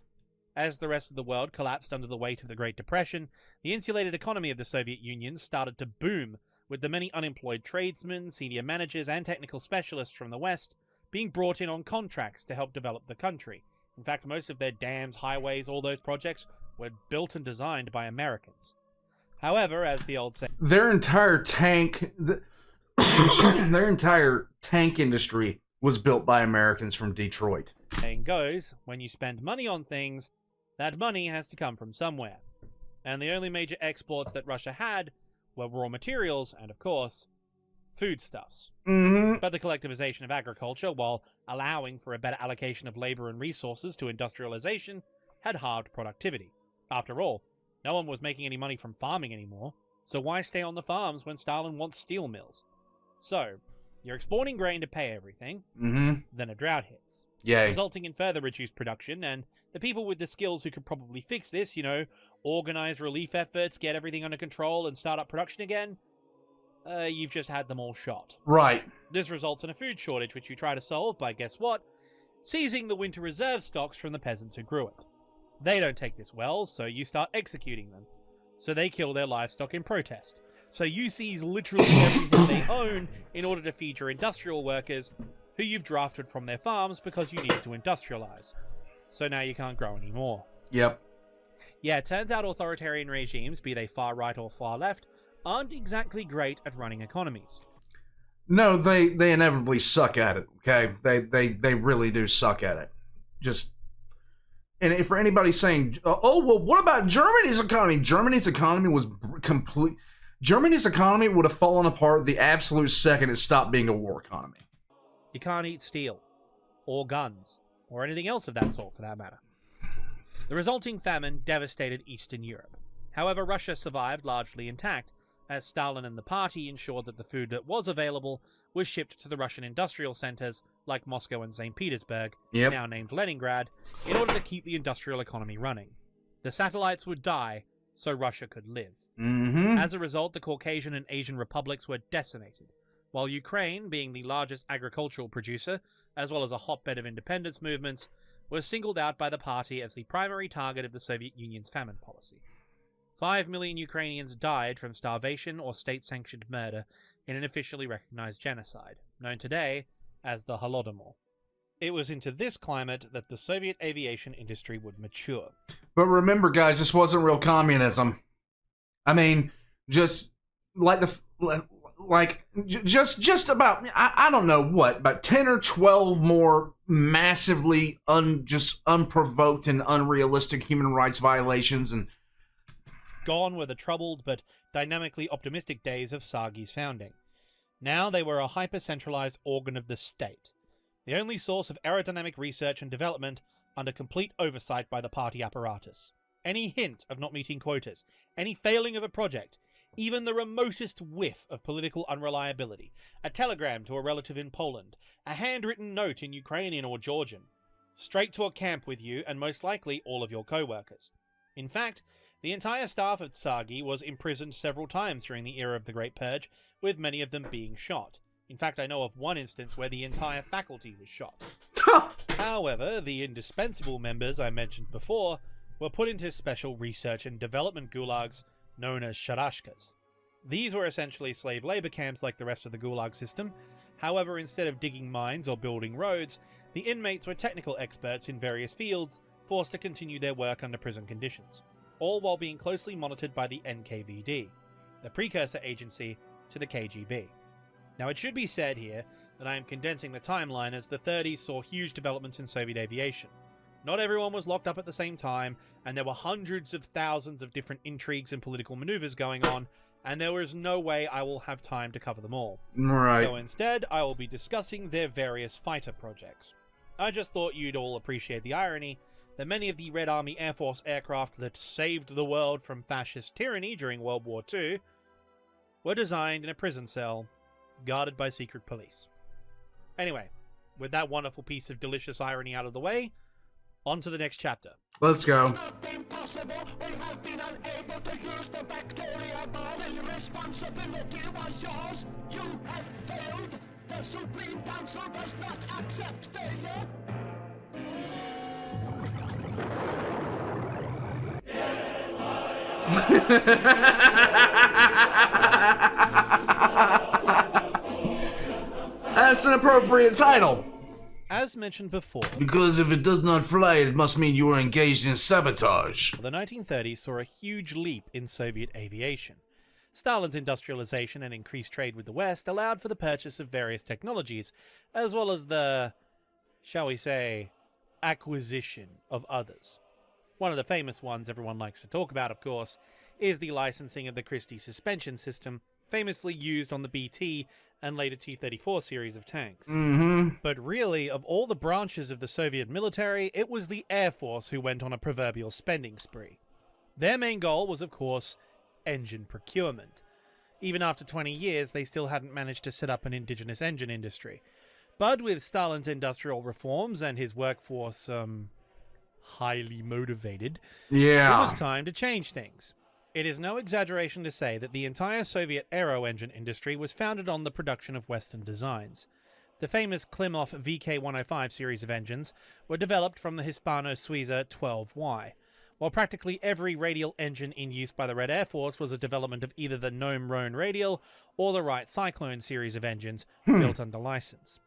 As the rest of the world collapsed under the weight of the Great Depression, the insulated economy of the Soviet Union started to boom, with the many unemployed tradesmen, senior managers, and technical specialists from the West being brought in on contracts to help develop the country. In fact, most of their dams, highways, all those projects were built and designed by Americans. However, as the old saying, their entire tank industry was built by Americans from Detroit. Goes, when you spend money on things, that money has to come from somewhere. And the only major exports that Russia had were raw materials and, of course, foodstuffs. Mm-hmm. But the collectivization of agriculture, while allowing for a better allocation of labor and resources to industrialization, had halved productivity. After all, no one was making any money from farming anymore, so why stay on the farms when Stalin wants steel mills? So, you're exporting grain to pay everything, then a drought hits, resulting in further reduced production, and the people with the skills who could probably fix this, organize relief efforts, get everything under control, and start up production again, you've just had them all shot. Right. This results in a food shortage, which you try to solve by, guess what? Seizing the winter reserve stocks from the peasants who grew it. They don't take this well, so you start executing them. So they kill their livestock in protest. So you seize literally everything they own in order to feed your industrial workers, who you've drafted from their farms because you need to industrialize. So now you can't grow anymore. Yep. Yeah, it turns out authoritarian regimes, be they far right or far left, aren't exactly great at running economies. No, they inevitably suck at it, okay? They really do suck at it. And if for anybody saying, oh, well, what about Germany's economy? Germany's economy was complete. Germany's economy would have fallen apart the absolute second it stopped being a war economy. You can't eat steel, or guns, or anything else of that sort for that matter. The resulting famine devastated Eastern Europe. However, Russia survived largely intact, as Stalin and the party ensured that the food that was available was shipped to the Russian industrial centers like Moscow and St. Petersburg, now named Leningrad, in order to keep the industrial economy running. The satellites would die so Russia could live. As a result, the Caucasian and Asian republics were decimated, while Ukraine, being the largest agricultural producer, as well as a hotbed of independence movements, was singled out by the party as the primary target of the Soviet Union's famine policy. 5 million Ukrainians died from starvation or state-sanctioned murder in an officially recognized genocide, known today as the Holodomor. It was into this climate that the Soviet aviation industry would mature. But remember, guys, this wasn't real communism. I mean, just about, I don't know what, about 10 or 12 more massively unprovoked and unrealistic human rights violations, and gone were the troubled but dynamically optimistic days of Sargi's founding. Now they were a hyper-centralized organ of the state, the only source of aerodynamic research and development under complete oversight by the party apparatus. Any hint of not meeting quotas, any failing of a project, even the remotest whiff of political unreliability, a telegram to a relative in Poland, a handwritten note in Ukrainian or Georgian, straight to a camp with you and most likely all of your co-workers. In fact, the entire staff at Sargi was imprisoned several times during the era of the Great Purge, with many of them being shot. In fact, I know of one instance where the entire faculty was shot. However, the indispensable members I mentioned before were put into special research and development gulags known as sharashkas. These were essentially slave labor camps like the rest of the Gulag system. However, instead of digging mines or building roads, the inmates were technical experts in various fields, forced to continue their work under prison conditions, all while being closely monitored by the NKVD, the precursor agency to the KGB. Now, it should be said here that I am condensing the timeline, as the 30s saw huge developments in Soviet aviation. Not everyone was locked up at the same time, and there were hundreds of thousands of different intrigues and political maneuvers going on, and there is no way I will have time to cover them all. Right. So instead, I will be discussing their various fighter projects. I just thought you'd all appreciate the irony that many of the Red Army Air Force aircraft that saved the world from fascist tyranny during World War II were designed in a prison cell, guarded by secret police. Anyway, with that wonderful piece of delicious irony out of the way, on to the next chapter. Let's go. It's not been possible. We have been unable to use the bacteria body. Responsibility was yours. You have failed. The Supreme Council does not accept failure. That's an appropriate title. As mentioned before, Because if it does not fly, it must mean you are engaged in sabotage. the 1930s saw a huge leap in Soviet aviation. Stalin's industrialization and increased trade with the West allowed for the purchase of various technologies, as well as the, shall we say, acquisition of others. One of the famous ones everyone likes to talk about, of course, is the licensing of the Christie suspension system, famously used on the BT and later T-34 series of tanks. But really, of all the branches of the Soviet military, it was the Air Force who went on a proverbial spending spree. Their main goal was, of course, engine procurement. Even after 20 years, they still hadn't managed to set up an indigenous engine industry. But with Stalin's industrial reforms and his workforce, highly motivated, it Yeah. was time to change things. It is no exaggeration to say that the entire Soviet aero engine industry was founded on the production of Western designs. The famous Klimov VK-105 series of engines were developed from the Hispano-Suiza 12Y, while practically every radial engine in use by the Red Air Force was a development of either the Gnome-Rhone radial or the Wright Cyclone series of engines built under license.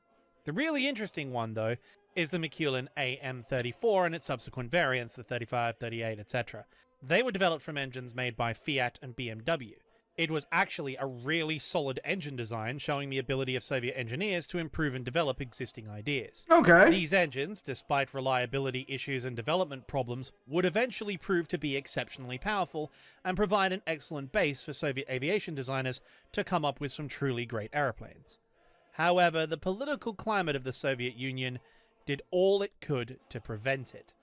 The really interesting one, though, is the McEwen AM-34 and its subsequent variants, the 35, 38, etc. They were developed from engines made by Fiat and BMW. It was actually a really solid engine design, showing the ability of Soviet engineers to improve and develop existing ideas. Okay. These engines, despite reliability issues and development problems, would eventually prove to be exceptionally powerful and provide an excellent base for Soviet aviation designers to come up with some truly great aeroplanes. However, the political climate of the Soviet Union did all it could to prevent it.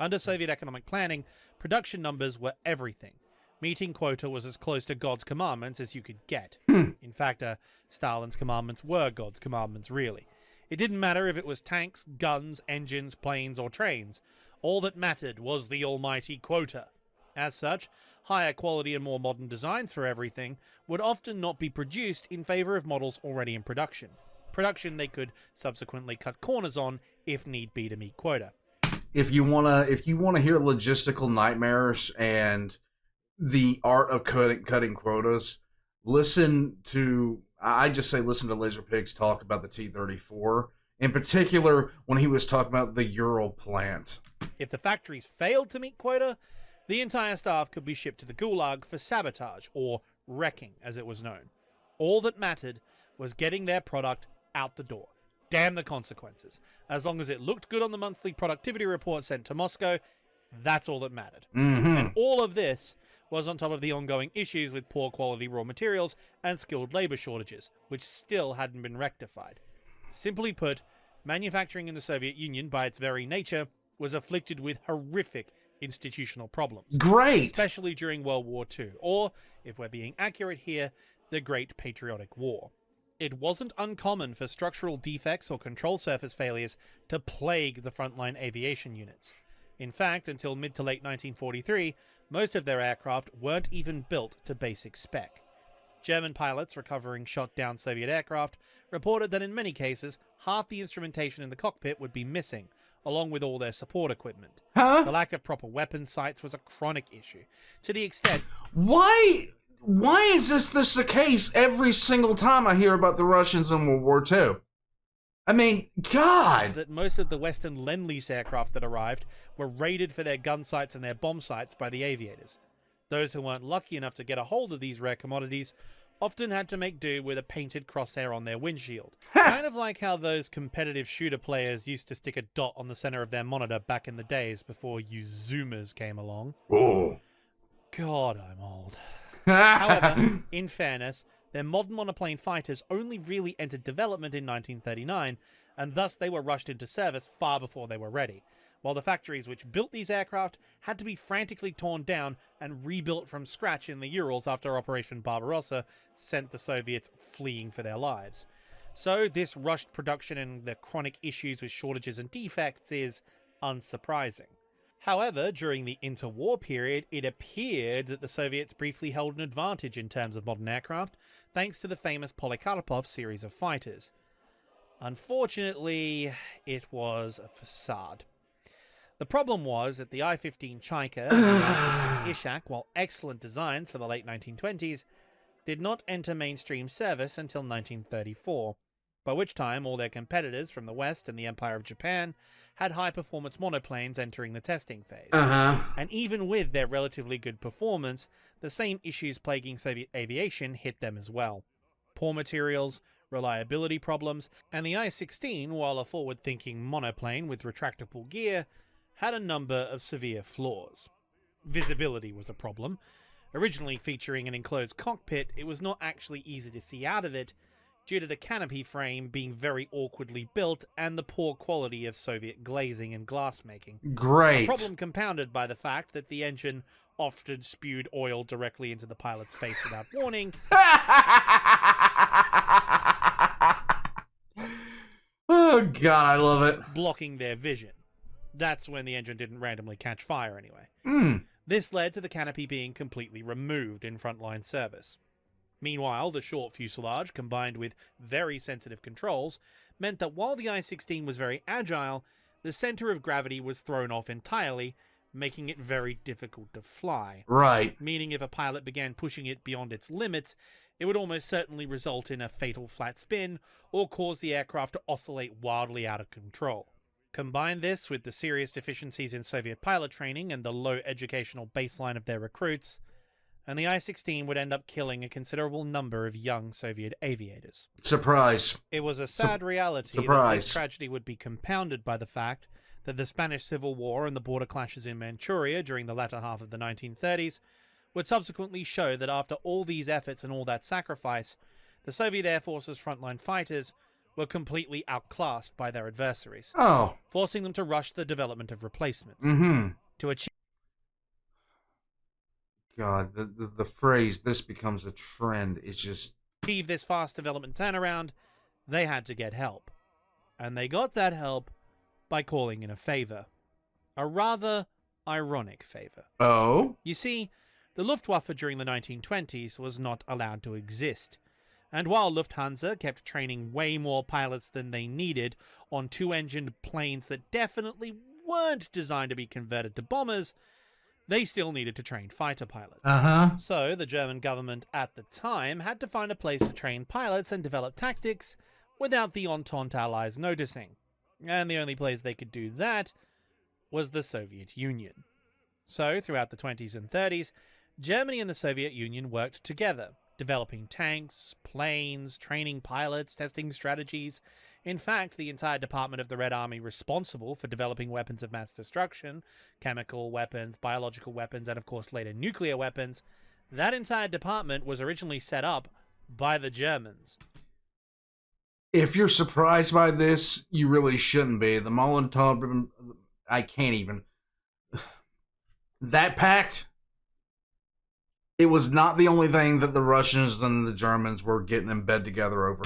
Under Soviet economic planning, production numbers were everything. Meeting quota was as close to God's commandments as you could get. In fact, Stalin's commandments were God's commandments, really. It didn't matter if it was tanks, guns, engines, planes, or trains. All that mattered was the almighty quota. As such, higher quality and more modern designs for everything would often not be produced in favor of models already in production. Production they could subsequently cut corners on if need be to meet quota. If you wanna hear logistical nightmares and the art of cutting quotas, listen to Laserpig's talk about the T-34. In particular, when he was talking about the Ural plant. If the factories failed to meet quota, the entire staff could be shipped to the Gulag for sabotage, or wrecking as it was known. All that mattered was getting their product out the door. Damn the consequences. As long as it looked good on the monthly productivity report sent to Moscow, that's all that mattered. And all of this was on top of the ongoing issues with poor quality raw materials and skilled labor shortages, which still hadn't been rectified. Simply put, manufacturing in the Soviet Union, by its very nature, was afflicted with horrific institutional problems. Great! Especially during World War II, or, if we're being accurate here, the Great Patriotic War. It wasn't uncommon for structural defects or control surface failures to plague the frontline aviation units. In fact, until mid to late 1943, most of their aircraft weren't even built to basic spec. German pilots recovering shot-down Soviet aircraft reported that in many cases, half the instrumentation in the cockpit would be missing, along with all their support equipment. The lack of proper weapon sights was a chronic issue, to the extent... Why why is this the case every single time I hear about the Russians in World War II? I mean, God! That most of the Western Lend-Lease aircraft that arrived were raided for their gun sites and their bomb sites by the aviators. Those who weren't lucky enough to get a hold of these rare commodities often had to make do with a painted crosshair on their windshield. Kind of like how those competitive shooter players used to stick a dot on the center of their monitor back in the days before you Zoomers came along. Oh. God, I'm old. However, in fairness, their modern monoplane fighters only really entered development in 1939, and thus they were rushed into service far before they were ready, while the factories which built these aircraft had to be frantically torn down and rebuilt from scratch in the Urals after Operation Barbarossa sent the Soviets fleeing for their lives. So this rushed production and the chronic issues with shortages and defects is unsurprising. However, during the interwar period, it appeared that the Soviets briefly held an advantage in terms of modern aircraft, thanks to the famous Polikarpov series of fighters. Unfortunately, it was a facade. The problem was that the I-15 Chaika and the I-16 Ishak, while excellent designs for the late 1920s, did not enter mainstream service until 1934, by which time all their competitors from the West and the Empire of Japan had high-performance monoplanes entering the testing phase. And even with their relatively good performance, the same issues plaguing Soviet aviation hit them as well. Poor materials, reliability problems, and the I-16, while a forward-thinking monoplane with retractable gear, had a number of severe flaws. Visibility was a problem. Originally featuring an enclosed cockpit, it was not actually easy to see out of it, due to the canopy frame being very awkwardly built and the poor quality of Soviet glazing and glassmaking. Great. A problem compounded by the fact that the engine often spewed oil directly into the pilot's face without warning. Oh God, I love it. Blocking their vision. That's when the engine didn't randomly catch fire anyway. This led to the canopy being completely removed in frontline service. Meanwhile, the short fuselage, combined with very sensitive controls, meant that while the I-16 was very agile, the center of gravity was thrown off entirely, making it very difficult to fly. Right. Meaning if a pilot began pushing it beyond its limits, it would almost certainly result in a fatal flat spin, or cause the aircraft to oscillate wildly out of control. Combine this with the serious deficiencies in Soviet pilot training and the low educational baseline of their recruits, and the I-16 would end up killing a considerable number of young Soviet aviators. Surprise. It was a sad reality that this tragedy would be compounded by the fact that the Spanish Civil War and the border clashes in Manchuria during the latter half of the 1930s would subsequently show that after all these efforts and all that sacrifice, the Soviet Air Force's frontline fighters were completely outclassed by their adversaries, forcing them to rush the development of replacements. To achieve God, the phrase, "this becomes a trend," is just... achieve this fast development turnaround, they had to get help. And they got that help by calling in a favor. A rather ironic favor. Oh? You see, the Luftwaffe during the 1920s was not allowed to exist. And while Lufthansa kept training way more pilots than they needed on two-engined planes that definitely weren't designed to be converted to bombers, they still needed to train fighter pilots. So the German government at the time had to find a place to train pilots and develop tactics without the Entente allies noticing. And the only place they could do that was the Soviet Union. So throughout the 20s and 30s, Germany and the Soviet Union worked together, developing tanks, planes, training pilots, testing strategies. In fact, the entire department of the Red Army responsible for developing weapons of mass destruction, chemical weapons, biological weapons, and of course later nuclear weapons, that entire department was originally set up by the Germans. If you're surprised by this, you really shouldn't be. The Molotov... I can't even... That pact... It was not the only thing that the Russians and the Germans were getting in bed together over.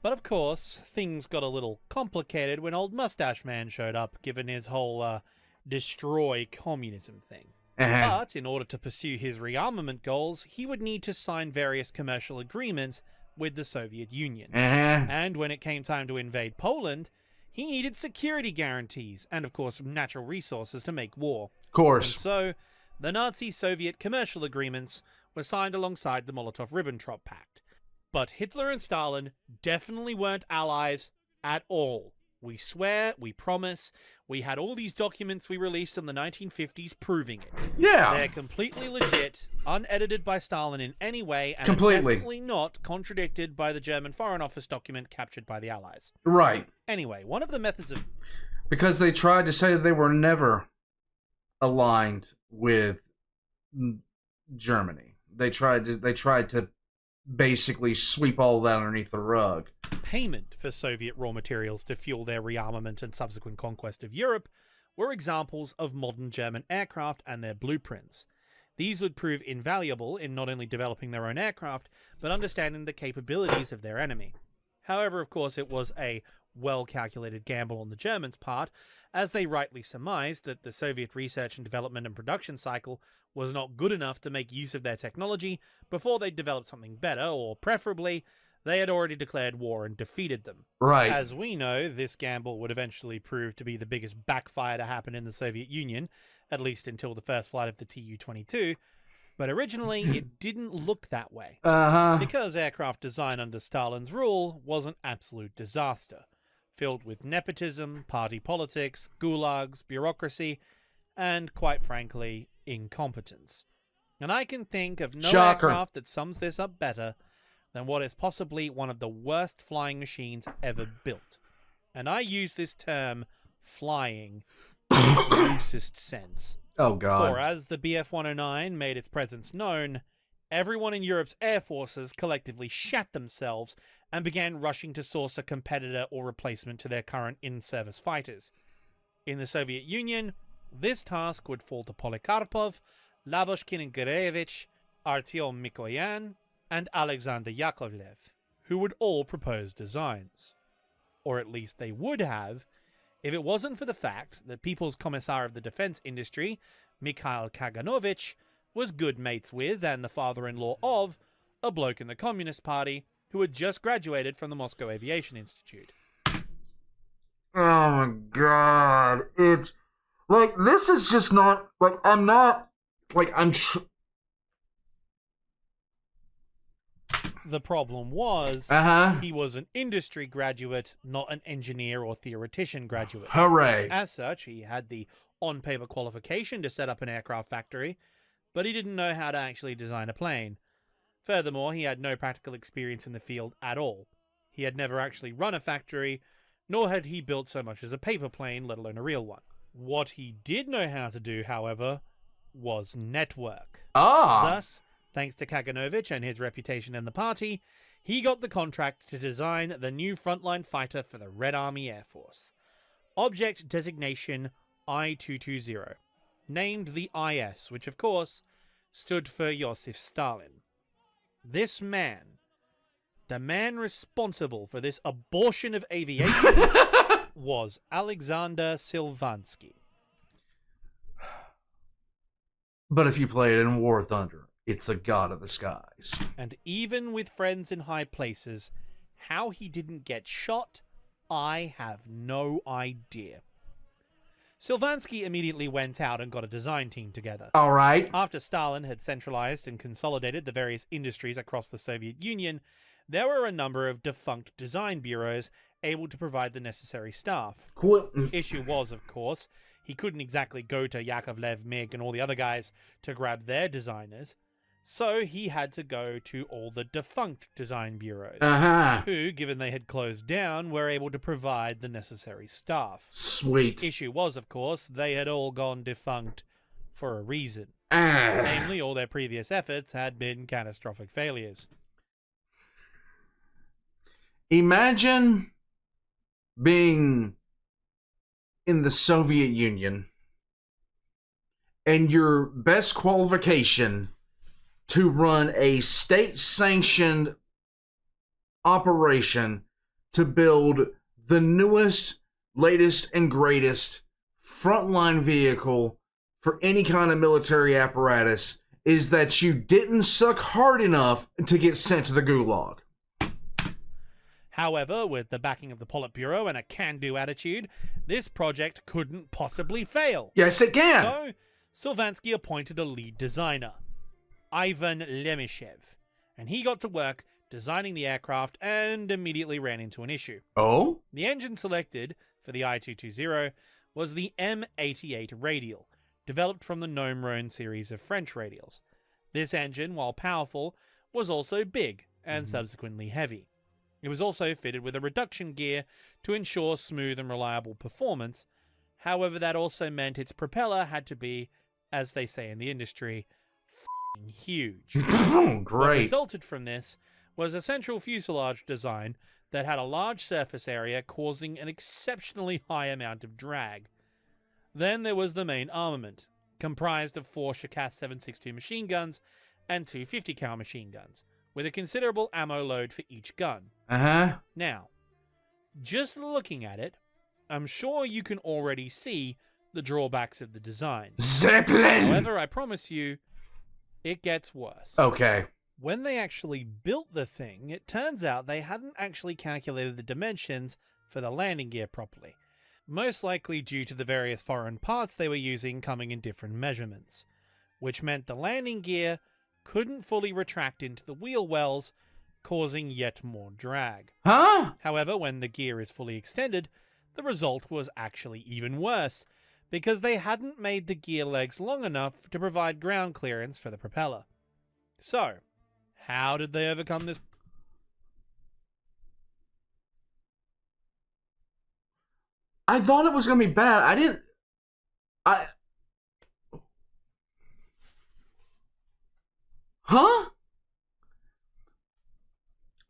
But of course, things got a little complicated when old Mustache Man showed up, given his whole destroy communism thing. But in order to pursue his rearmament goals, he would need to sign various commercial agreements with the Soviet Union. And when it came time to invade Poland, he needed security guarantees and, of course, natural resources to make war. Of course. And so, the Nazi-Soviet commercial agreements were signed alongside the Molotov-Ribbentrop Pact. But Hitler and Stalin definitely weren't allies at all. We swear, we promise, we had all these documents we released in the 1950s proving it. Yeah. They're completely legit, unedited by Stalin in any way, and Completely. definitely not contradicted by the German Foreign Office document captured by the Allies. Right. Anyway, one of the methods of... Because they tried to say that they were never aligned with Germany. They tried to basically sweep all that underneath the rug. Payment for Soviet raw materials to fuel their rearmament and subsequent conquest of Europe were examples of modern German aircraft and their blueprints. These would prove invaluable in not only developing their own aircraft, but understanding the capabilities of their enemy. However, of course, it was a well-calculated gamble on the Germans' part, as they rightly surmised that the Soviet research and development and production cycle was not good enough to make use of their technology before they developed something better, or preferably, they had already declared war and defeated them. Right. As we know, this gamble would eventually prove to be the biggest backfire to happen in the Soviet Union, at least until the first flight of the Tu-22, but originally it didn't look that way. Because aircraft design under Stalin's rule was an absolute disaster, filled with nepotism, party politics, gulags, bureaucracy, and, quite frankly, incompetence. And I can think of no aircraft that sums this up better than what is possibly one of the worst flying machines ever built. And I use this term, flying, in the loosest sense. Oh, God. For as the Bf-109 made its presence known, everyone in Europe's air forces collectively shat themselves and began rushing to source a competitor or replacement to their current in-service fighters. In the Soviet Union, this task would fall to Polikarpov, Lavochkin and Gurevich, Artyom Mikoyan, and Alexander Yakovlev, who would all propose designs. Or at least they would have, if it wasn't for the fact that People's Commissar of the Defense Industry, Mikhail Kaganovich, was good mates with and the father-in-law of a bloke in the Communist Party who had just graduated from the Moscow Aviation Institute. Oh my God. It's like, this is just not, like, The problem was, he was an industry graduate, not an engineer or theoretician graduate. Hooray. As such, he had the on-paper qualification to set up an aircraft factory, but he didn't know how to actually design a plane. Furthermore, he had no practical experience in the field at all. He had never actually run a factory, nor had he built so much as a paper plane, let alone a real one. What he did know how to do, however, was network. Thus, thanks to Kaganovich and his reputation in the party, he got the contract to design the new frontline fighter for the Red Army Air Force. Object designation I-220, named the IS, which of course stood for Joseph Stalin. This man, the man responsible for this abortion of aviation, was Alexander Silvansky. But if you play it in War Thunder, it's the god of the skies. And even with friends in high places, how he didn't get shot, I have no idea. Silvansky immediately went out and got a design team together. All right. After Stalin had centralized and consolidated the various industries across the Soviet Union, there were a number of defunct design bureaus able to provide the necessary staff. Cool. Issue was, of course, he couldn't exactly go to Yakovlev, MiG, and all the other guys to grab their designers, so he had to go to all the defunct design bureaus, who, given they had closed down, were able to provide the necessary staff. Sweet. Issue was, of course, they had all gone defunct for a reason. Namely, all their previous efforts had been catastrophic failures. Imagine being in the Soviet Union and your best qualification to run a state-sanctioned operation to build the newest, latest, and greatest frontline vehicle for any kind of military apparatus is that you didn't suck hard enough to get sent to the gulag. However, with the backing of the Politburo and a can-do attitude, this project couldn't possibly fail. Yes, it can. So, Silvansky appointed a lead designer. Ivan Lemishev, and he got to work designing the aircraft and immediately ran into an issue. Oh? The engine selected for the I-220 was the M88 radial, developed from the Gnome-Rhone series of French radials. This engine, while powerful, was also big and subsequently heavy. It was also fitted with a reduction gear to ensure smooth and reliable performance. However, that also meant its propeller had to be, as they say in the industry, f***ing huge. What Great. resulted from this was a central fuselage design that had a large surface area, causing an exceptionally high amount of drag. Then there was the main armament, comprised of 4 Shakass 7.62 machine guns and 2 50 cal machine guns, with a considerable ammo load for each gun. Uh-huh. Now, just looking at it, I'm sure you can already see the drawbacks of the design. Zeppelin! However, I promise you, it gets worse. Okay. When they actually built the thing, it turns out they hadn't actually calculated the dimensions for the landing gear properly, most likely due to the various foreign parts they were using coming in different measurements, which meant the landing gear couldn't fully retract into the wheel wells, causing yet more drag. Huh? However, when the gear is fully extended, the result was actually even worse, because they hadn't made the gear legs long enough to provide ground clearance for the propeller. So, how did they overcome this? I thought it was going to be bad. Huh?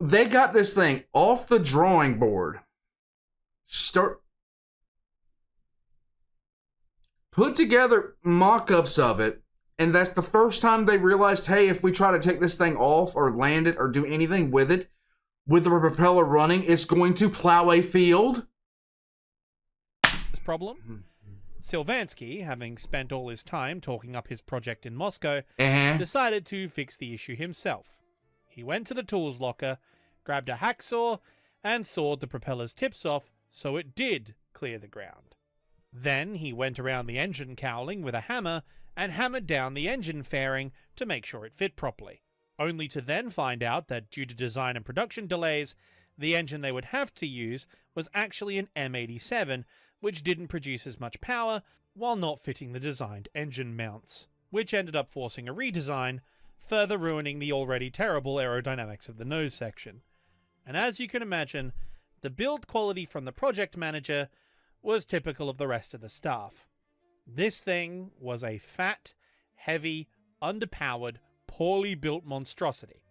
They got this thing off the drawing board. Put together mock-ups of it, and that's the first time they realized, hey, if we try to take this thing off or land it or do anything with it, with the propeller running, it's going to plow a field. This problem? Sylvansky, having spent all his time talking up his project in Moscow, decided to fix the issue himself. He went to the tools locker, grabbed a hacksaw, and sawed the propeller's tips off so it did clear the ground. Then he went around the engine cowling with a hammer and hammered down the engine fairing to make sure it fit properly, only to then find out that due to design and production delays, the engine they would have to use was actually an M87, which didn't produce as much power while not fitting the designed engine mounts, which ended up forcing a redesign, further ruining the already terrible aerodynamics of the nose section. And as you can imagine, the build quality from the project manager was typical of the rest of the staff. This thing was a fat, heavy, underpowered, poorly built monstrosity.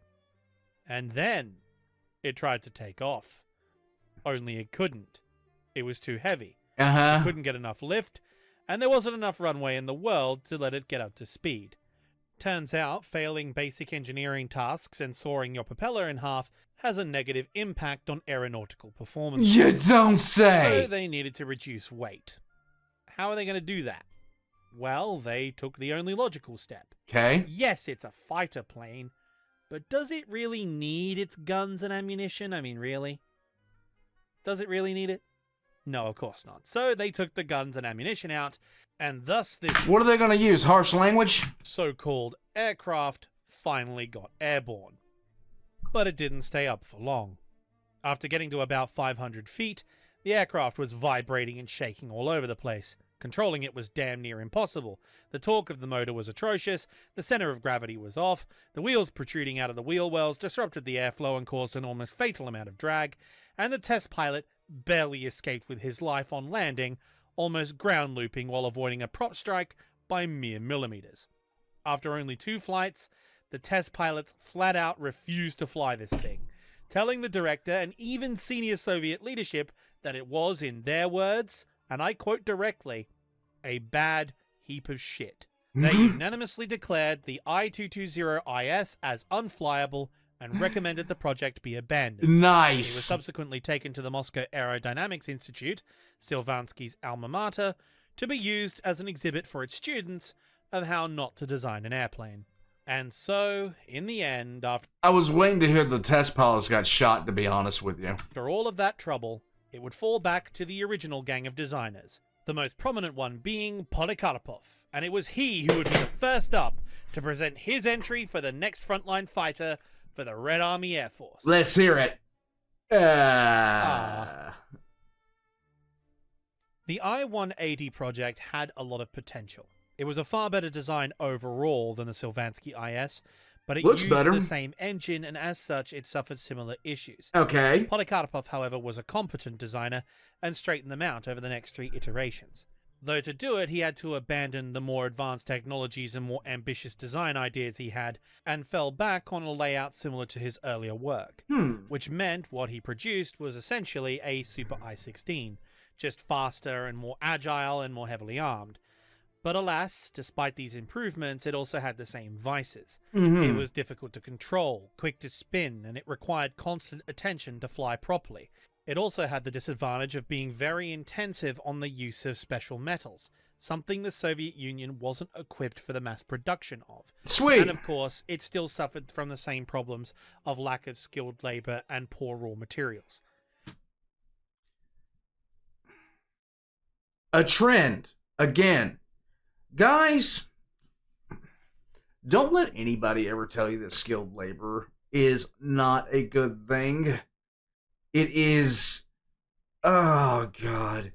And then it tried to take off. Only it couldn't. It was too heavy. It couldn't get enough lift, and there wasn't enough runway in the world to let it get up to speed. Turns out, failing basic engineering tasks and sawing your propeller in half has a negative impact on aeronautical performance. You don't say! So they needed to reduce weight. How are they going to do that? Well, they took the only logical step. Okay. Yes, it's a fighter plane, but does it really need its guns and ammunition? I mean, really? Does it really need it? No, of course not. So they took the guns and ammunition out, and thus this What are they going to use? Harsh language? so-called aircraft finally got airborne. But it didn't stay up for long. After getting to about 500 feet, the aircraft was vibrating and shaking all over the place. Controlling it was damn near impossible. The torque of the motor was atrocious, the center of gravity was off, the wheels protruding out of the wheel wells disrupted the airflow and caused an almost fatal amount of drag, and the test pilot barely escaped with his life on landing, almost ground looping while avoiding a prop strike by mere millimeters. After only 2 flights, the test pilots flat out refused to fly this thing, telling the director and even senior Soviet leadership that it was, in their words, and I quote directly, a bad heap of shit. They unanimously declared the I-220IS as unflyable and recommended the project be abandoned. Nice. It was subsequently taken to the Moscow Aerodynamics Institute, Sylvansky's alma mater, to be used as an exhibit for its students of how not to design an airplane. And so, in the end, I was waiting to hear the test pilots got shot, to be honest with you. after all of that trouble, it would fall back to the original gang of designers, the most prominent one being Polikarpov and it was he who would be the first up to present his entry for the next frontline fighter for the Red Army Air Force. Let's hear it. The I-180 project had a lot of potential. It was a far better design overall than the Sylvansky IS, but it Looks used better. the same engine, and as such, it suffered similar issues. Okay. Polikarpov, however, was a competent designer and straightened them out over the next 3 iterations. Though to do it, he had to abandon the more advanced technologies and more ambitious design ideas he had, and fell back on a layout similar to his earlier work, which meant what he produced was essentially a Super I-16, just faster and more agile and more heavily armed. But alas, despite these improvements, it also had the same vices. It was difficult to control, quick to spin, and it required constant attention to fly properly. It also had the disadvantage of being very intensive on the use of special metals, something the Soviet Union wasn't equipped for the mass production of. Sweet. And of course, it still suffered from the same problems of lack of skilled labor and poor raw materials. A trend. Again. Guys, don't let anybody ever tell you that skilled labor is not a good thing. It is... Oh, God.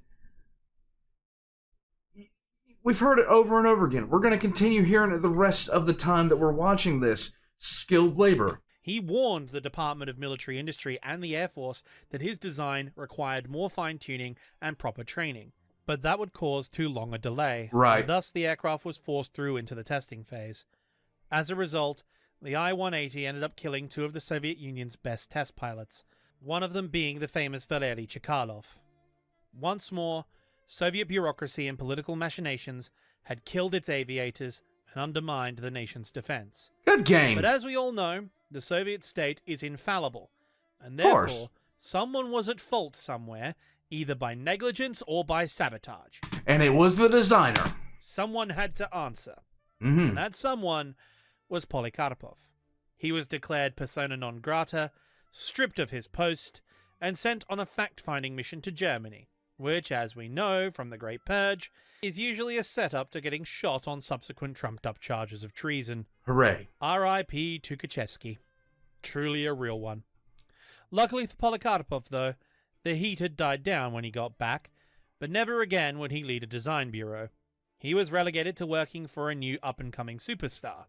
We've heard it over and over again. We're going to continue hearing it the rest of the time that we're watching this. Skilled labor. He warned the Department of Military Industry and the Air Force that his design required more fine-tuning and proper training. But that would cause too long a delay. Right. And thus, the aircraft was forced through into the testing phase. As a result, the I-180 ended up killing 2 of the Soviet Union's best test pilots, one of them being the famous Valery Chekalov. Once more, Soviet bureaucracy and political machinations had killed its aviators and undermined the nation's defense. Good game. But as we all know, the Soviet state is infallible, and course. therefore, someone was at fault somewhere, either by negligence or by sabotage. And it was the designer. Someone had to answer. And that someone was Polikarpov. He was declared persona non grata, stripped of his post, and sent on a fact-finding mission to Germany, which, as we know from the Great Purge, is usually a setup to getting shot on subsequent trumped-up charges of treason. Hooray. R.I.P. Tukhachevsky. Truly a real one. Luckily for Polikarpov, though, the heat had died down when he got back, but never again would he lead a design bureau. He was relegated to working for a new up-and-coming superstar,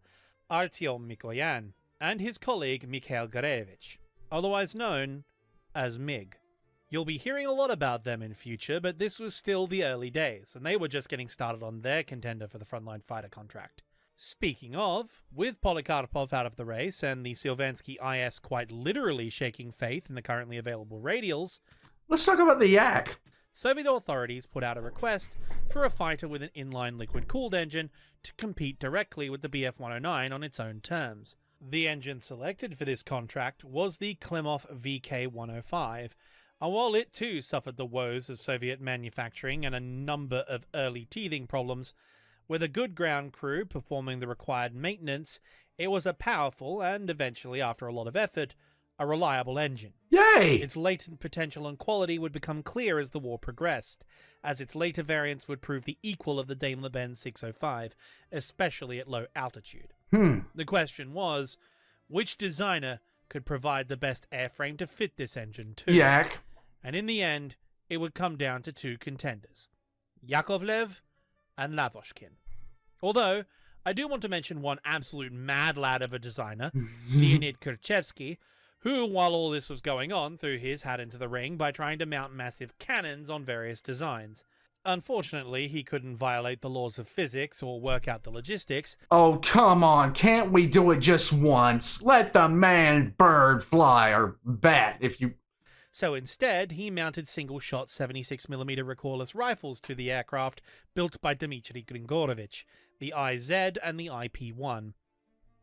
Artyom Mikoyan, and his colleague Mikhail Garevich, otherwise known as MiG. You'll be hearing a lot about them in future, but this was still the early days, and they were just getting started on their contender for the frontline fighter contract. Speaking of, with Polikarpov out of the race and the Sylvansky IS quite literally shaking faith in the currently available radials, let's talk about the Yak. Soviet authorities put out a request for a fighter with an inline liquid-cooled engine to compete directly with the Bf-109 on its own terms. The engine selected for this contract was the Klimov VK-105, and while it too suffered the woes of Soviet manufacturing and a number of early teething problems, with a good ground crew performing the required maintenance, it was a powerful and, eventually, after a lot of effort, a reliable engine. Yay! Its latent potential and quality would become clear as the war progressed, as its later variants would prove the equal of the Daimler-Benz 605, especially at low altitude. The question was, which designer could provide the best airframe to fit this engine to? Yak. And in the end, it would come down to 2 contenders, Yakovlev and Lavochkin. Although, I do want to mention one absolute mad lad of a designer, Leonid Kurchevsky, who, while all this was going on, threw his hat into the ring by trying to mount massive cannons on various designs. Unfortunately, he couldn't violate the laws of physics or work out the logistics. Oh, come on. Can't we do it just once? Let the man bird fly, or bat, if you... So instead, he mounted single-shot 76mm recoilless rifles to the aircraft built by Dmitry Grigorovich, the IZ and the IP-1.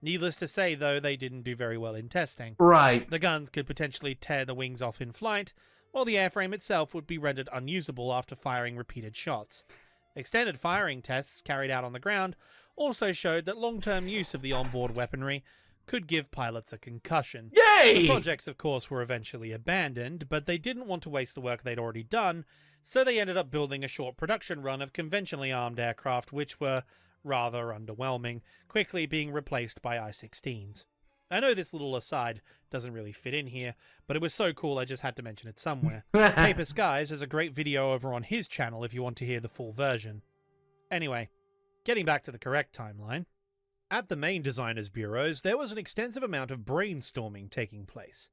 Needless to say, though, they didn't do very well in testing. Right. The guns could potentially tear the wings off in flight, while the airframe itself would be rendered unusable after firing repeated shots. Extended firing tests carried out on the ground also showed that long-term use of the onboard weaponry could give pilots a concussion. Yay! The projects, of course, were eventually abandoned, but they didn't want to waste the work they'd already done, so they ended up building a short production run of conventionally armed aircraft which were rather underwhelming, quickly being replaced by I-16s. I know this little aside doesn't really fit in here, but it was so cool I just had to mention it somewhere. Paper Skies has a great video over on his channel if you want to hear the full version. Anyway, getting back to the correct timeline. At the main designers' bureaus, there was an extensive amount of brainstorming taking place.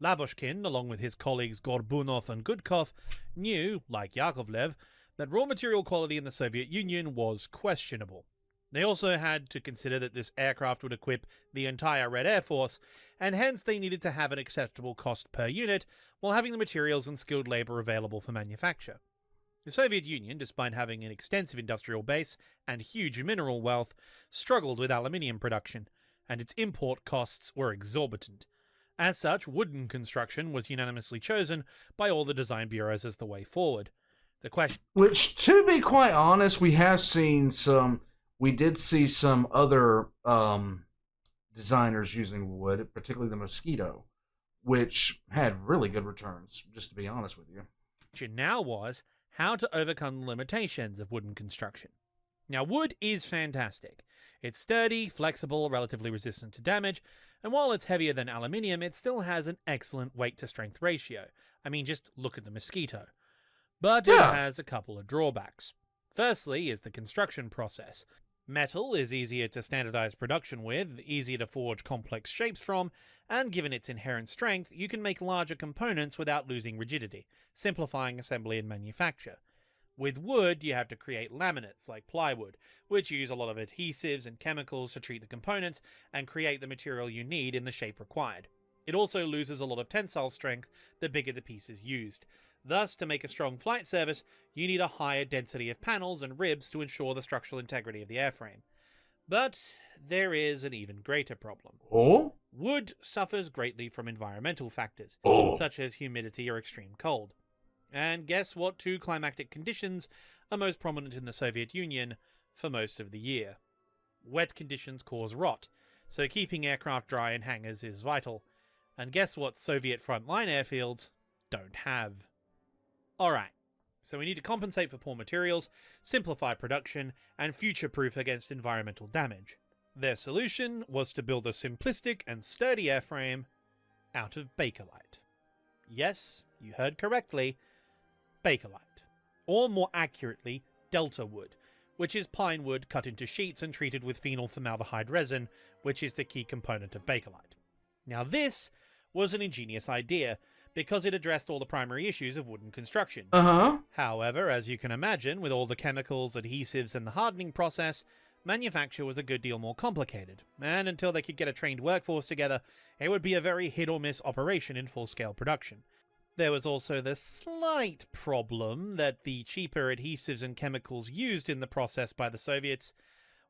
Lavochkin, along with his colleagues Gorbunov and Gudkov, knew, like Yakovlev, that raw material quality in the Soviet Union was questionable. They also had to consider that this aircraft would equip the entire Red Air Force, and hence they needed to have an acceptable cost per unit while having the materials and skilled labor available for manufacture. The Soviet Union, despite having an extensive industrial base and huge mineral wealth, struggled with aluminium production, and its import costs were exorbitant. As such, wooden construction was unanimously chosen by all the design bureaus as the way forward. The question... Which, to be quite honest, we did see some other designers using wood, particularly the Mosquito, which had really good returns, just to be honest with you. Now was how to overcome the limitations of wooden construction. Now, wood is fantastic. It's sturdy, flexible, relatively resistant to damage, and while it's heavier than aluminium, it still has an excellent weight-to-strength ratio. I mean, just look at the Mosquito. But it has a couple of drawbacks. Firstly is the construction process. Metal is easier to standardize production with, easier to forge complex shapes from, and given its inherent strength, you can make larger components without losing rigidity, simplifying assembly and manufacture. With wood, you have to create laminates like plywood, which use a lot of adhesives and chemicals to treat the components and create the material you need in the shape required. It also loses a lot of tensile strength the bigger the piece is used. Thus, to make a strong flight surface, you need a higher density of panels and ribs to ensure the structural integrity of the airframe. But there is an even greater problem. Oh? Wood suffers greatly from environmental factors, such as humidity or extreme cold. And guess what two climatic conditions are most prominent in the Soviet Union for most of the year? Wet conditions cause rot, so keeping aircraft dry in hangars is vital. And guess what Soviet frontline airfields don't have? Alright, so we need to compensate for poor materials, simplify production, and future-proof against environmental damage. Their solution was to build a simplistic and sturdy airframe out of Bakelite. Yes, you heard correctly, Bakelite. Or more accurately, Delta wood, which is pine wood cut into sheets and treated with phenyl formaldehyde resin, which is the key component of Bakelite. Now this was an ingenious idea, because it addressed all the primary issues of wooden construction. However, as you can imagine, with all the chemicals, adhesives, and the hardening process, manufacture was a good deal more complicated, and until they could get a trained workforce together, it would be a very hit-or-miss operation in full-scale production. There was also the slight problem that the cheaper adhesives and chemicals used in the process by the Soviets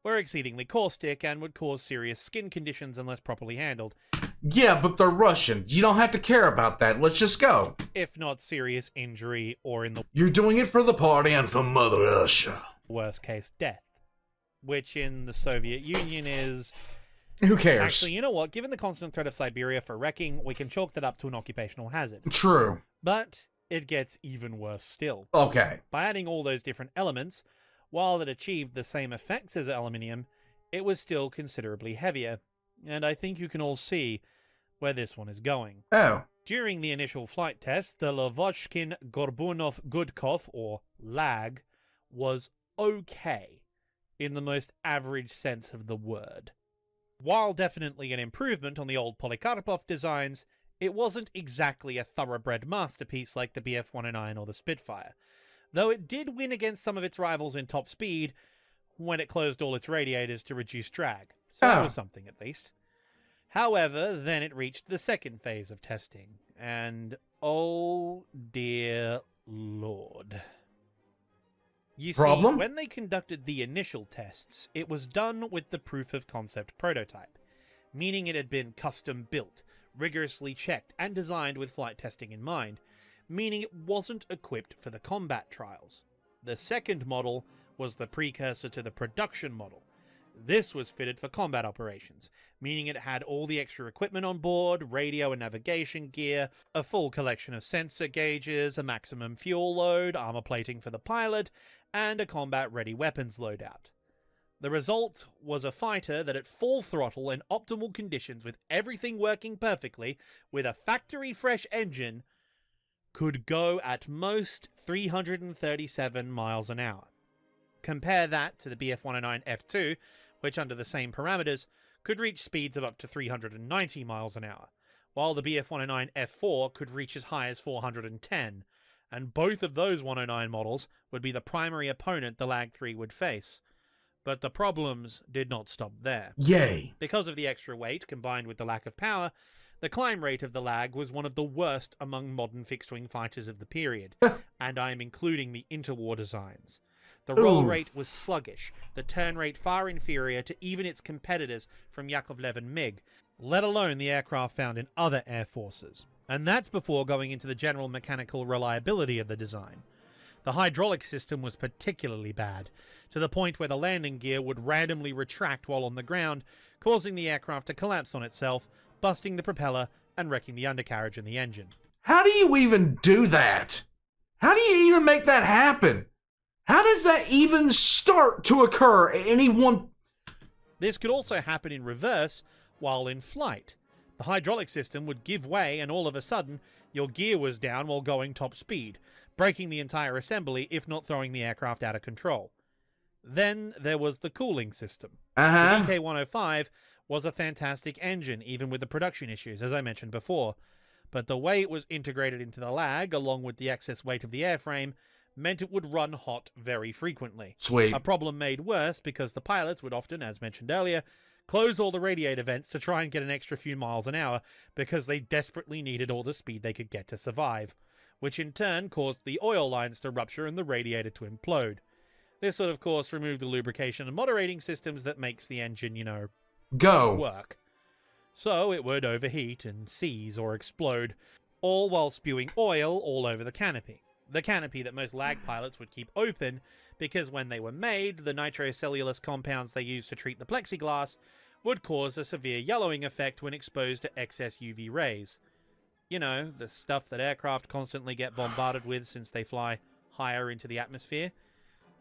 were exceedingly caustic and would cause serious skin conditions unless properly handled. Yeah, but they're Russian. You don't have to care about that. Let's just go. If not serious injury, or in the You're doing it for the party and for Mother Russia. worst case, death. Which in the Soviet Union is... Who cares? Actually, you know what? Given the constant threat of Siberia for wrecking, we can chalk that up to an occupational hazard. True. But it gets even worse still. Okay. By adding all those different elements, while it achieved the same effects as aluminium, it was still considerably heavier. And I think you can all see where this one is going. Oh. During the initial flight test, the Lavochkin-Gorbunov-Gudkov, or LAG, was okay, in the most average sense of the word. While definitely an improvement on the old Polikarpov designs, it wasn't exactly a thoroughbred masterpiece like the Bf-109 or the Spitfire, though it did win against some of its rivals in top speed when it closed all its radiators to reduce drag, so that was something at least. However, then it reached the second phase of testing, and oh dear lord. You see, when they conducted the initial tests, it was done with the proof of concept prototype, meaning it had been custom built, rigorously checked, and designed with flight testing in mind, meaning it wasn't equipped for the combat trials. The second model was the precursor to the production model. This was fitted for combat operations, meaning it had all the extra equipment on board, radio and navigation gear, a full collection of sensor gauges, a maximum fuel load, armor plating for the pilot, and a combat-ready weapons loadout. The result was a fighter that at full throttle and optimal conditions with everything working perfectly with a factory-fresh engine could go at most 337 miles an hour. Compare that to the Bf-109 F2, which under the same parameters could reach speeds of up to 390 miles an hour, while the Bf-109 F4 could reach as high as 410, and both of those 109 models would be the primary opponent the Lag-3 would face. But the problems did not stop there. Yay. Because of the extra weight combined with the lack of power, the climb rate of the Lag was one of the worst among modern fixed-wing fighters of the period, and I am including the interwar designs. The roll rate was sluggish, the turn rate far inferior to even its competitors from Yak-1 and MiG, let alone the aircraft found in other air forces. And that's before going into the general mechanical reliability of the design. The hydraulic system was particularly bad, to the point where the landing gear would randomly retract while on the ground, causing the aircraft to collapse on itself, busting the propeller and wrecking the undercarriage and the engine. How do you even do that? How do you even make that happen? How does that even start to occur at any one... This could also happen in reverse while in flight. The hydraulic system would give way and all of a sudden your gear was down while going top speed, breaking the entire assembly if not throwing the aircraft out of control. Then there was the cooling system. The VK-105 was a fantastic engine, even with the production issues, as I mentioned before. But the way it was integrated into the Lag, along with the excess weight of the airframe, meant it would run hot very frequently. Sweet. A problem made worse because the pilots would often, as mentioned earlier, close all the radiator vents to try and get an extra few miles an hour because they desperately needed all the speed they could get to survive, which in turn caused the oil lines to rupture and the radiator to implode. This would, of course, remove the lubrication and moderating systems that makes the engine, Go. work. So it would overheat and seize or explode, all while spewing oil all over the canopy. The canopy that most Lag pilots would keep open because when they were made, the nitrocellulose compounds they used to treat the plexiglass would cause a severe yellowing effect when exposed to excess UV rays. You know, the stuff that aircraft constantly get bombarded with since they fly higher into the atmosphere,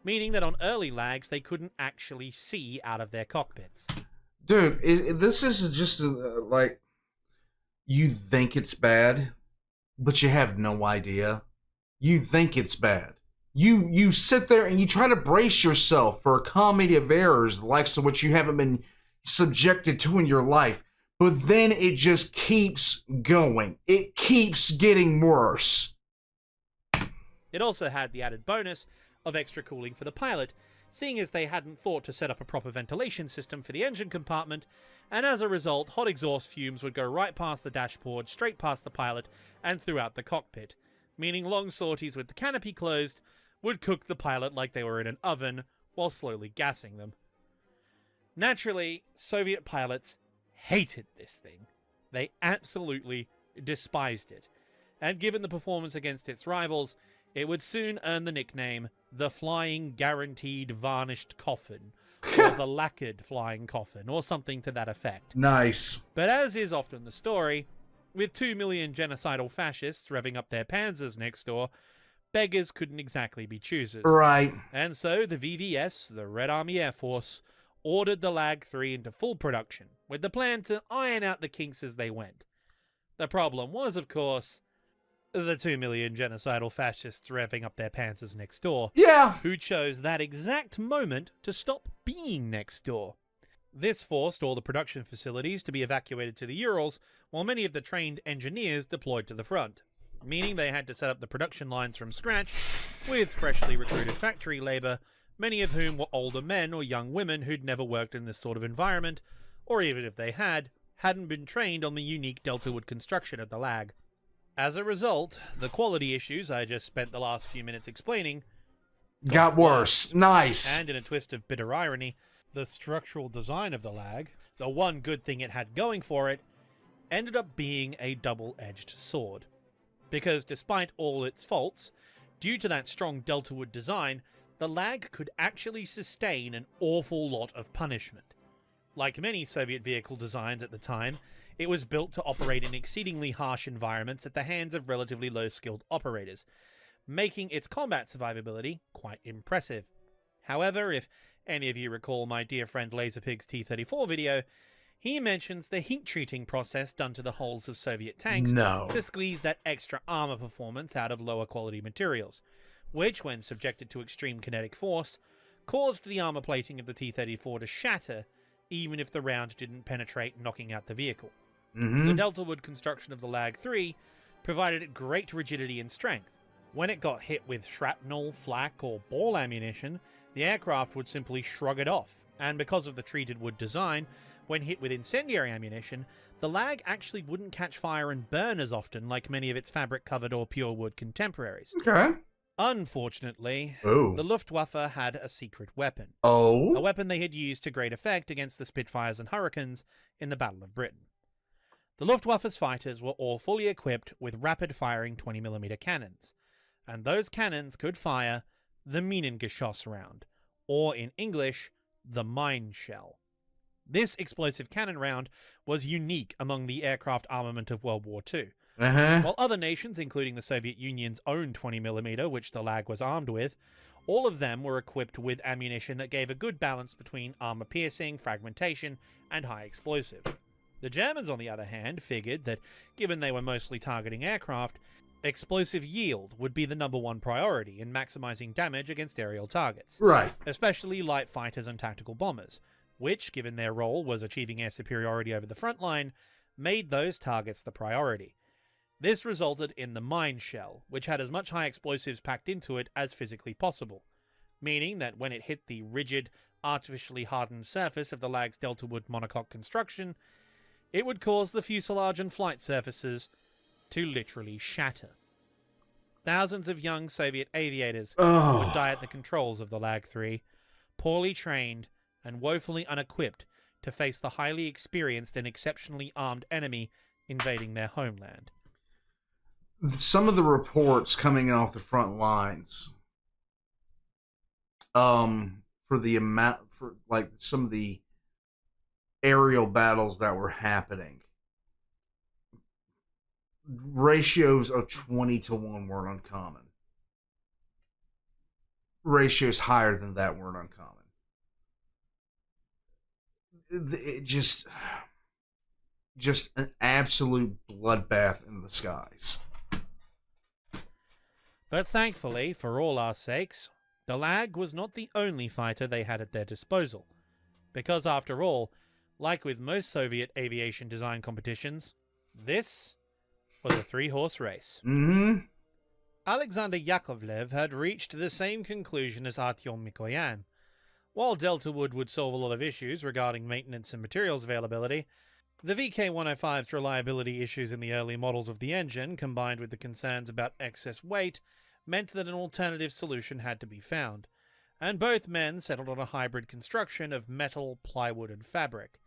meaning that on early Lags they couldn't actually see out of their cockpits. Dude, this is just like, you think it's bad, but you have no idea. You think it's bad. You sit there and you try to brace yourself for a comedy of errors, the likes of which you haven't been subjected to in your life. But then it just keeps going. It keeps getting worse. It also had the added bonus of extra cooling for the pilot, seeing as they hadn't thought to set up a proper ventilation system for the engine compartment, and as a result, hot exhaust fumes would go right past the dashboard, straight past the pilot, and throughout the cockpit, meaning long sorties with the canopy closed would cook the pilot like they were in an oven while slowly gassing them. Naturally, Soviet pilots hated this thing. They absolutely despised it, and given the performance against its rivals, it would soon earn the nickname the Flying Guaranteed Varnished Coffin, or the Lacquered Flying Coffin, or something to that effect. Nice. But as is often the story, with 2 million genocidal fascists revving up their panzers next door, beggars couldn't exactly be choosers. Right. And so the VVS, the Red Army Air Force, ordered the Lag-3 into full production, with the plan to iron out the kinks as they went. The problem was, of course, the 2 million genocidal fascists revving up their panzers next door, Yeah. who chose that exact moment to stop being next door. This forced all the production facilities to be evacuated to the Urals, while many of the trained engineers deployed to the front, meaning they had to set up the production lines from scratch with freshly recruited factory labor, many of whom were older men or young women who'd never worked in this sort of environment, or even if they had, hadn't been trained on the unique delta wood construction of the Lag. As a result, the quality issues I just spent the last few minutes explaining Got worse. Nice. and in a twist of bitter irony, the structural design of the Lag, the one good thing it had going for it, ended up being a double-edged sword. Because despite all its faults, due to that strong delta wood design, the Lag could actually sustain an awful lot of punishment. Like many Soviet vehicle designs at the time, it was built to operate in exceedingly harsh environments at the hands of relatively low-skilled operators, making its combat survivability quite impressive. However, if any of you recall my dear friend Laserpig's T-34 video, he mentions the heat treating process done to the hulls of Soviet tanks to squeeze that extra armor performance out of lower quality materials, which, when subjected to extreme kinetic force, caused the armor plating of the T-34 to shatter, even if the round didn't penetrate, knocking out the vehicle. The Delta Wood construction of the Lag-3 provided it great rigidity and strength. When it got hit with shrapnel, flak, or ball ammunition, the aircraft would simply shrug it off, and because of the treated wood design, when hit with incendiary ammunition, the Lag actually wouldn't catch fire and burn as often like many of its fabric-covered or pure wood contemporaries. Okay. Unfortunately, the Luftwaffe had a secret weapon. A weapon they had used to great effect against the Spitfires and Hurricanes in the Battle of Britain. The Luftwaffe's fighters were all fully equipped with rapid-firing 20mm cannons, and those cannons could fire the Minengeschoss round, or in English, the mine shell. This explosive cannon round was unique among the aircraft armament of World War II. While other nations, including the Soviet Union's own 20mm, which the Lag was armed with, all of them were equipped with ammunition that gave a good balance between armor-piercing, fragmentation, and high explosive. The Germans, on the other hand, figured that, given they were mostly targeting aircraft, explosive yield would be the #1 priority in maximizing damage against aerial targets. Right. Especially light fighters and tactical bombers, which, given their role was achieving air superiority over the front line, made those targets the priority. This resulted in the mine shell, which had as much high explosives packed into it as physically possible, meaning that when it hit the rigid, artificially hardened surface of the Lag's Delta Wood monocoque construction, it would cause the fuselage and flight surfaces to literally shatter. Thousands of young Soviet aviators would die at the controls of the Lag-3, poorly trained and woefully unequipped to face the highly experienced and exceptionally armed enemy invading their homeland. Some of the reports coming off the front lines, for the amount, for like some of the aerial battles that were happening, ratios of 20-1 weren't uncommon. Ratios higher than that weren't uncommon. It just an absolute bloodbath in the skies. But thankfully, for all our sakes, the Lag was not the only fighter they had at their disposal. Because after all, like with most Soviet aviation design competitions, this was a three-horse race. Alexander Yakovlev had reached the same conclusion as Artyom Mikoyan. While Delta Wood would solve a lot of issues regarding maintenance and materials availability, the VK-105's reliability issues in the early models of the engine, combined with the concerns about excess weight, meant that an alternative solution had to be found, and both men settled on a hybrid construction of metal, plywood, and fabric.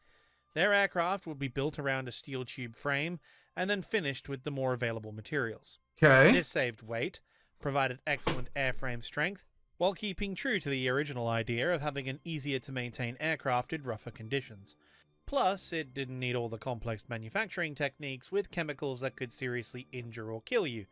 Their aircraft would be built around a steel tube frame and then finished with the more available materials. This saved weight, provided excellent airframe strength, while keeping true to the original idea of having an easier-to-maintain aircraft in rougher conditions. Plus, it didn't need all the complex manufacturing techniques with chemicals that could seriously injure or kill you,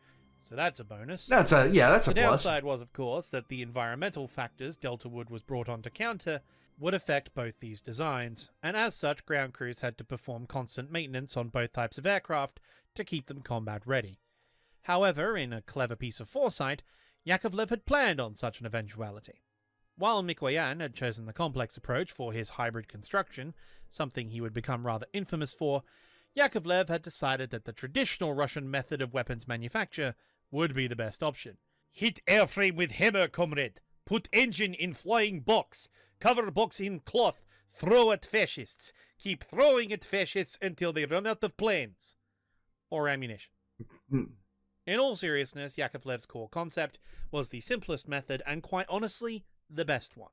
so that's a bonus. That's a plus. The downside was, of course, that the environmental factors Delta Wood was brought on to counter would affect both these designs, and as such, ground crews had to perform constant maintenance on both types of aircraft to keep them combat ready. However, in a clever piece of foresight, Yakovlev had planned on such an eventuality. While Mikoyan had chosen the complex approach for his hybrid construction, something he would become rather infamous for, Yakovlev had decided that the traditional Russian method of weapons manufacture would be the best option. Hit airframe with hammer, comrade! Put engine in flying box! Cover box in cloth! Throw at fascists! Keep throwing at fascists until they run out of planes! Or ammunition. In all seriousness, Yakovlev's core concept was the simplest method and, quite honestly, the best one.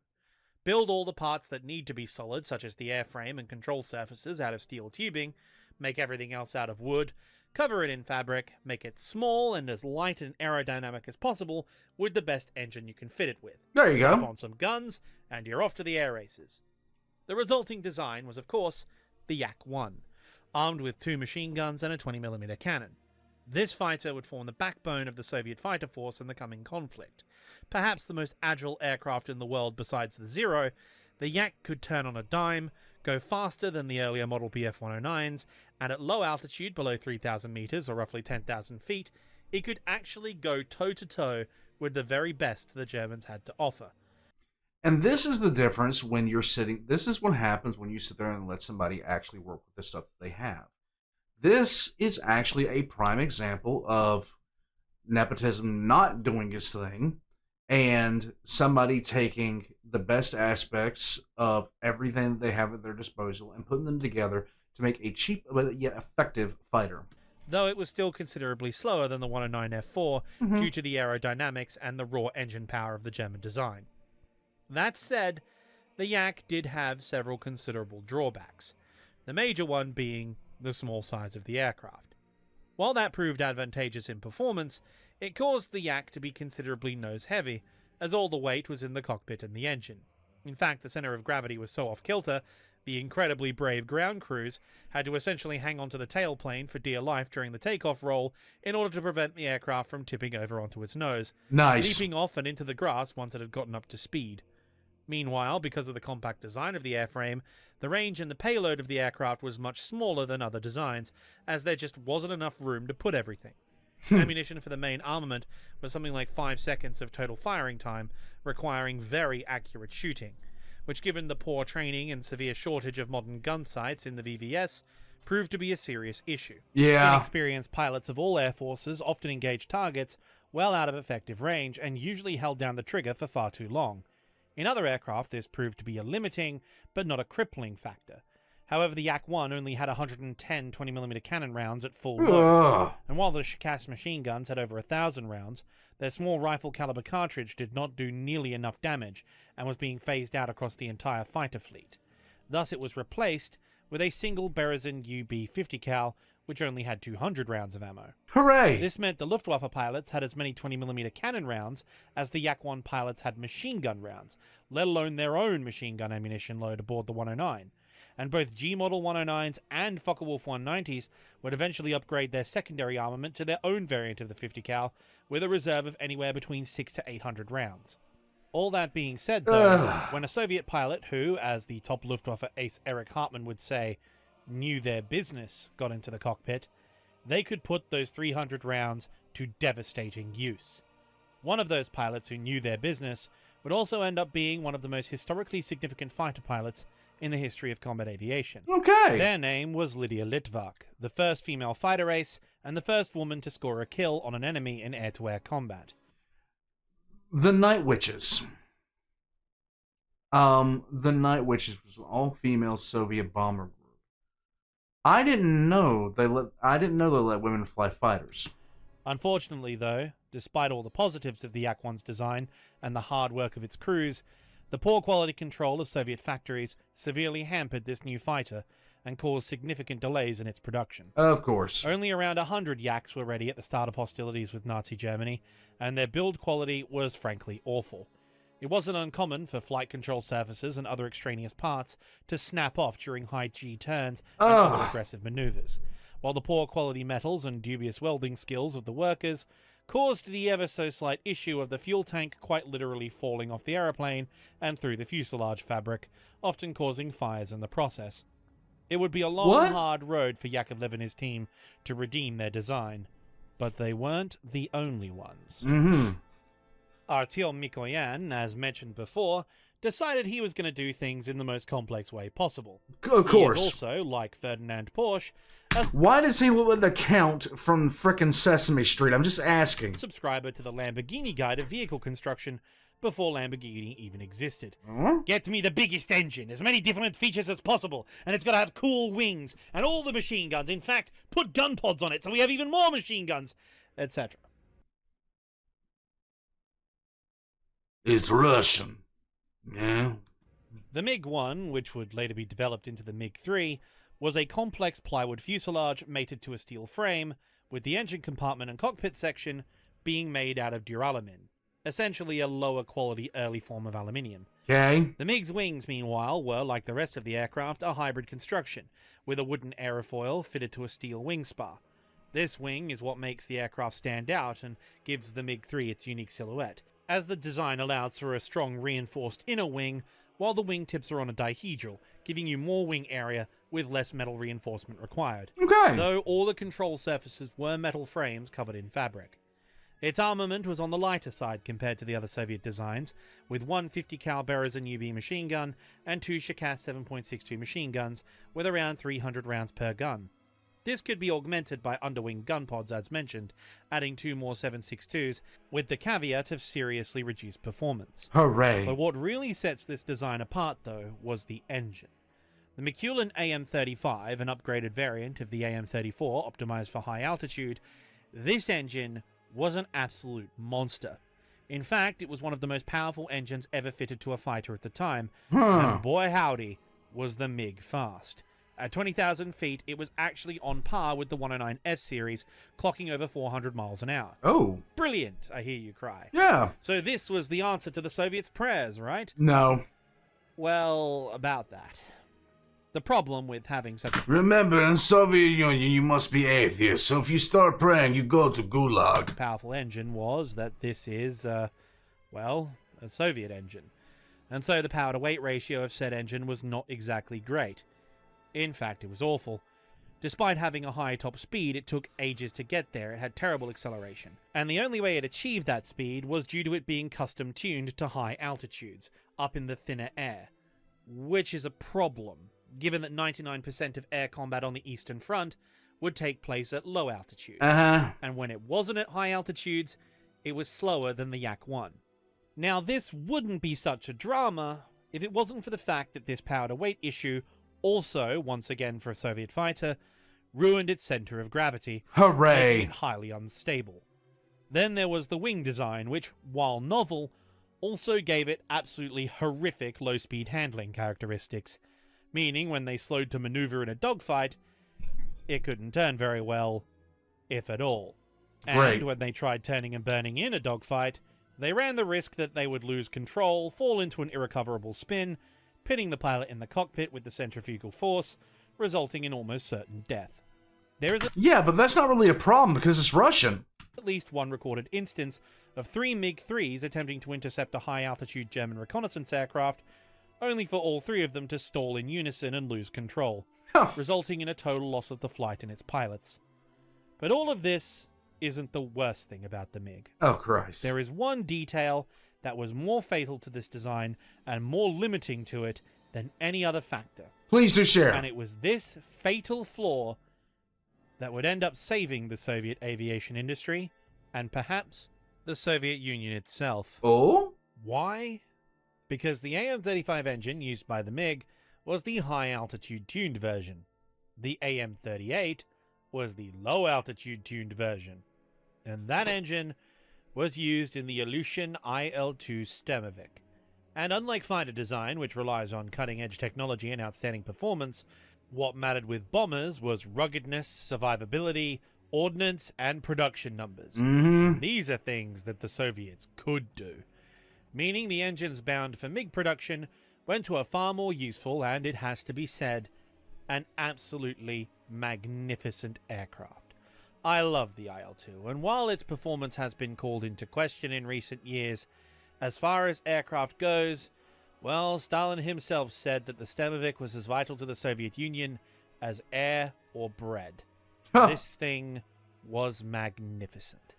Build all the parts that need to be solid, such as the airframe and control surfaces, out of steel tubing, make everything else out of wood, cover it in fabric, make it small and as light and aerodynamic as possible with the best engine you can fit it with. There you go. Slap on some guns, and you're off to the air races. The resulting design was, of course, the Yak-1, armed with 2 machine guns and a 20mm cannon. This fighter would form the backbone of the Soviet fighter force in the coming conflict. Perhaps the most agile aircraft in the world besides the Zero, The Yak could turn on a dime, go faster than the earlier model Bf-109s, and at low altitude below 3,000 meters, or roughly 10,000 feet, it could actually go toe-to-toe with the very best the Germans had to offer. And this is the difference when you're sitting. This is what happens when you sit there and let somebody actually work with the stuff that they have. This is actually a prime example of nepotism not doing its thing and somebody taking the best aspects of everything that they have at their disposal and putting them together to make a cheap but yet effective fighter. Though it was still considerably slower than the 109 F4 due to the aerodynamics and the raw engine power of the German design. That said, the Yak did have several considerable drawbacks, the major one being the small size of the aircraft. While that proved advantageous in performance, it caused the Yak to be considerably nose-heavy, as all the weight was in the cockpit and the engine. In fact, the center of gravity was so off-kilter, the incredibly brave ground crews had to essentially hang onto the tailplane for dear life during the takeoff roll in order to prevent the aircraft from tipping over onto its nose, leaping off and into the grass once it had gotten up to speed. Meanwhile, because of the compact design of the airframe, the range and the payload of the aircraft was much smaller than other designs, as there just wasn't enough room to put everything. Ammunition for the main armament was something like 5 seconds of total firing time, requiring very accurate shooting, which, given the poor training and severe shortage of modern gun sights in the VVS, proved to be a serious issue. Yeah. Inexperienced pilots of all air forces often engaged targets well out of effective range and usually held down the trigger for far too long. In other aircraft, this proved to be a limiting, but not a crippling factor. However, the Yak-1 only had 110 20mm cannon rounds at full load, and while the Shikash machine guns had over 1,000 rounds, their small rifle caliber cartridge did not do nearly enough damage, and was being phased out across the entire fighter fleet. Thus it was replaced with a single Berezin UB-50 cal, which only had 200 rounds of ammo. Hooray! This meant the Luftwaffe pilots had as many 20mm cannon rounds as the Yak-1 pilots had machine gun rounds, let alone their own machine gun ammunition load aboard the 109. And both G-model 109s and Focke-Wulf 190s would eventually upgrade their secondary armament to their own variant of the 50 cal, with a reserve of anywhere between 600 to 800 rounds. All that being said, though, when a Soviet pilot who, as the top Luftwaffe ace Erich Hartmann would say, knew their business got into the cockpit, they could put those 300 rounds to devastating use. One of those pilots who knew their business would also end up being one of the most historically significant fighter pilots in the history of combat aviation. Okay. Their name was Lydia Litvak, the first female fighter ace and the first woman to score a kill on an enemy in air-to-air combat. The Night Witches. The Night Witches was an all-female Soviet bomber group. I didn't know they let women fly fighters. Unfortunately, though, despite all the positives of the Yak-1's design and the hard work of its crews, the poor quality control of Soviet factories severely hampered this new fighter and caused significant delays in its production. Of course. Only around 100 Yaks were ready at the start of hostilities with Nazi Germany, and their build quality was frankly awful. It wasn't uncommon for flight control surfaces and other extraneous parts to snap off during high G turns and other aggressive maneuvers, while the poor quality metals and dubious welding skills of the workers caused the ever-so-slight issue of the fuel tank quite literally falling off the aeroplane and through the fuselage fabric, often causing fires in the process. It would be a long, hard road for Yakovlev and his team to redeem their design, but they weren't the only ones. Artyom Mikoyan, as mentioned before, decided he was going to do things in the most complex way possible. Of course. He is also, like Ferdinand Porsche, why does he look like the Count from frickin' Sesame Street? I'm just asking. Subscriber to the Lamborghini Guide of Vehicle Construction before Lamborghini even existed. Get me the biggest engine, as many different features as possible, and it's got to have cool wings, and all the machine guns. In fact, put gun pods on it so we have even more machine guns, etc. It's Russian. Yeah. The MiG-1, which would later be developed into the MiG-3, was a complex plywood fuselage mated to a steel frame, with the engine compartment and cockpit section being made out of duralumin, essentially a lower quality early form of aluminium. Okay. The MiG's wings, meanwhile, were, like the rest of the aircraft, a hybrid construction, with a wooden aerofoil fitted to a steel wing spar. This wing is what makes the aircraft stand out and gives the MiG-3 its unique silhouette, as the design allows for a strong reinforced inner wing while the wingtips are on a dihedral, giving you more wing area with less metal reinforcement required. Okay. Though all the control surfaces were metal frames covered in fabric. Its armament was on the lighter side compared to the other Soviet designs, with one 50 cal Berezin UB machine gun and two Shikas 7.62 machine guns with around 300 rounds per gun. This could be augmented by underwing gun pods as mentioned, adding two more 7.62s, with the caveat of seriously reduced performance. Hooray. But what really sets this design apart though was the engine. The McEwen AM-35, an upgraded variant of the AM-34 optimized for high altitude, this engine was an absolute monster. In fact, it was one of the most powerful engines ever fitted to a fighter at the time, and boy howdy, was the MiG fast. At 20,000 feet, it was actually on par with the 109S series, clocking over 400 miles an hour. Oh. Brilliant, I hear you cry. Yeah. So this was the answer to the Soviets' prayers, right? No. Well, about that. The problem with having such a Remember, in Soviet Union, you must be atheist, so if you start praying, you go to Gulag. powerful engine was that this is, well, a Soviet engine. And so the power-to-weight ratio of said engine was not exactly great. In fact, it was awful. Despite having a high top speed, it took ages to get there. It had terrible acceleration. And the only way it achieved that speed was due to it being custom-tuned to high altitudes, up in the thinner air. Which is a problem, given that 99% of air combat on the Eastern Front would take place at low altitude. And when it wasn't at high altitudes, it was slower than the Yak-1. Now, this wouldn't be such a drama if it wasn't for the fact that this power-to-weight issue also, once again for a Soviet fighter, ruined its center of gravity, Hooray. making it highly unstable. Then there was the wing design, which, while novel, also gave it absolutely horrific low-speed handling characteristics, meaning when they slowed to maneuver in a dogfight, it couldn't turn very well, if at all. Great. And when they tried turning and burning in a dogfight, they ran the risk that they would lose control, fall into an irrecoverable spin, pitting the pilot in the cockpit with the centrifugal force, resulting in almost certain death. There is Yeah, but that's not really a problem because it's Russian. at least one recorded instance of 3 MiG-3s attempting to intercept a high-altitude German reconnaissance aircraft, only for all 3 of them to stall in unison and lose control, resulting in a total loss of the flight and its pilots. But all of this isn't the worst thing about the MiG. Oh, Christ. There is one detail that was more fatal to this design and more limiting to it than any other factor. Please do share. And it was this fatal flaw that would end up saving the Soviet aviation industry and perhaps the Soviet Union itself. Oh? Why? Because the AM-35 engine used by the MiG was the high-altitude tuned version. The AM-38 was the low-altitude tuned version. And that engine was used in the Ilyushin IL-2 Sturmovik. And unlike fighter design, which relies on cutting-edge technology and outstanding performance, what mattered with bombers was ruggedness, survivability, ordnance, and production numbers. These are things that the Soviets could do. Meaning the engines bound for MiG production went to a far more useful, and it has to be said, an absolutely magnificent aircraft. I love the IL-2, and while its performance has been called into question in recent years, as far as aircraft goes, well, Stalin himself said that the Sturmovik was as vital to the Soviet Union as air or bread. This thing was magnificent.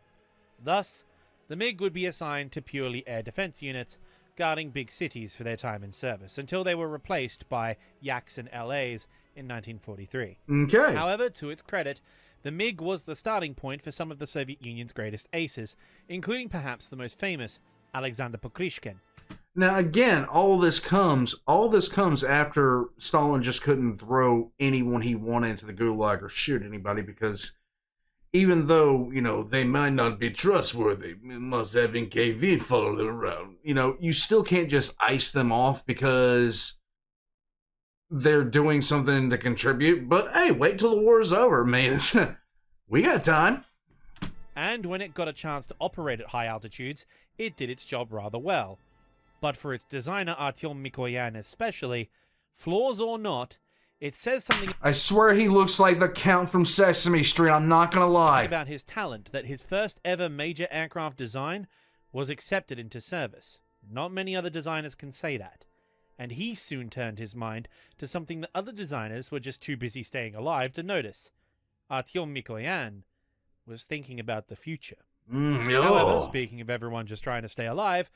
Thus, the MiG would be assigned to purely air defense units, guarding big cities for their time in service, until they were replaced by Yaks and LAs in 1943. Okay. However, to its credit, the MiG was the starting point for some of the Soviet Union's greatest aces, including perhaps the most famous, Alexander Pokrishkin. Now, again, all this comes after Stalin just couldn't throw anyone he wanted into the Gulag or shoot anybody because even though, they might not be trustworthy, must have NKV followed them around, you still can't just ice them off because they're doing something to contribute. But hey, wait till the war's over, man. We got time. And when it got a chance to operate at high altitudes, it did its job rather well. But for its designer Artyom Mikoyan especially, flaws or not, it says something I swear he looks like the Count from Sesame Street, I'm not gonna lie. about his talent that his first ever major aircraft design was accepted into service. Not many other designers can say that. and he soon turned his mind to something that other designers were just too busy staying alive to notice. Artyom Mikoyan was thinking about the future. However, speaking of everyone just trying to stay alive,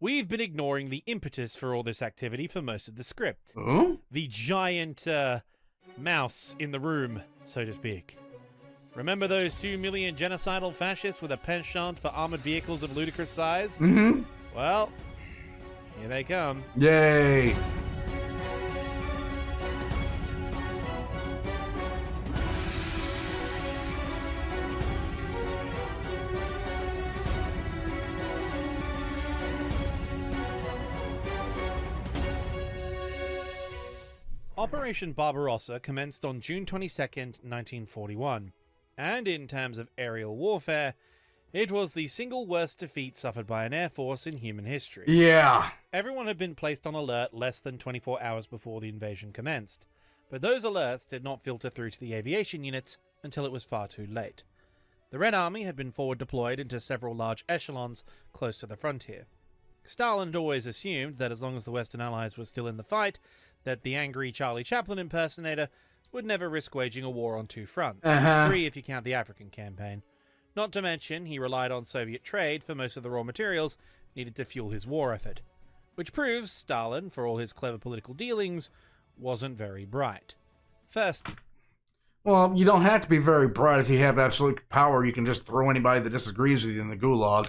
we've been ignoring the impetus for all this activity for most of the script. The giant mouse in the room, so to speak. Remember those 2 million genocidal fascists with a penchant for armored vehicles of ludicrous size? Well, here they come. Yay! Operation Barbarossa commenced on June 22nd, 1941, and in terms of aerial warfare, it was the single worst defeat suffered by an air force in human history. Yeah. Everyone had been placed on alert less than 24 hours before the invasion commenced, but those alerts did not filter through to the aviation units until it was far too late. The Red Army had been forward deployed into several large echelons close to the frontier. Stalin had always assumed that as long as the Western Allies were still in the fight, that the angry Charlie Chaplin impersonator would never risk waging a war on two fronts. 3 if you count the African campaign. Not to mention, he relied on Soviet trade for most of the raw materials needed to fuel his war effort. Which proves Stalin, for all his clever political dealings, wasn't very bright. First... Well, you don't have to be very bright if you have absolute power. You can just throw anybody that disagrees with you in the gulag.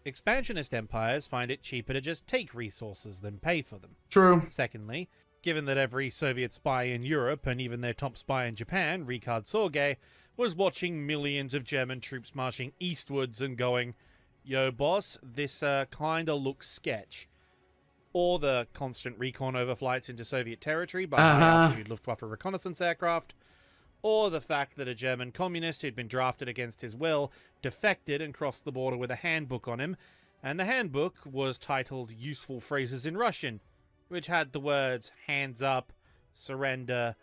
Expansionist empires find it cheaper to just take resources than pay for them. True. Secondly, given that every Soviet spy in Europe, and even their top spy in Japan, Richard Sorge, was watching millions of German troops marching eastwards and going, "Yo, boss, this kinda looks sketch." Or the constant recon overflights into Soviet territory by high-altitude Luftwaffe reconnaissance aircraft. Or the fact that a German communist who'd been drafted against his will defected and crossed the border with a handbook on him, and the handbook was titled Useful Phrases in Russian, which had the words "hands up," "surrender,"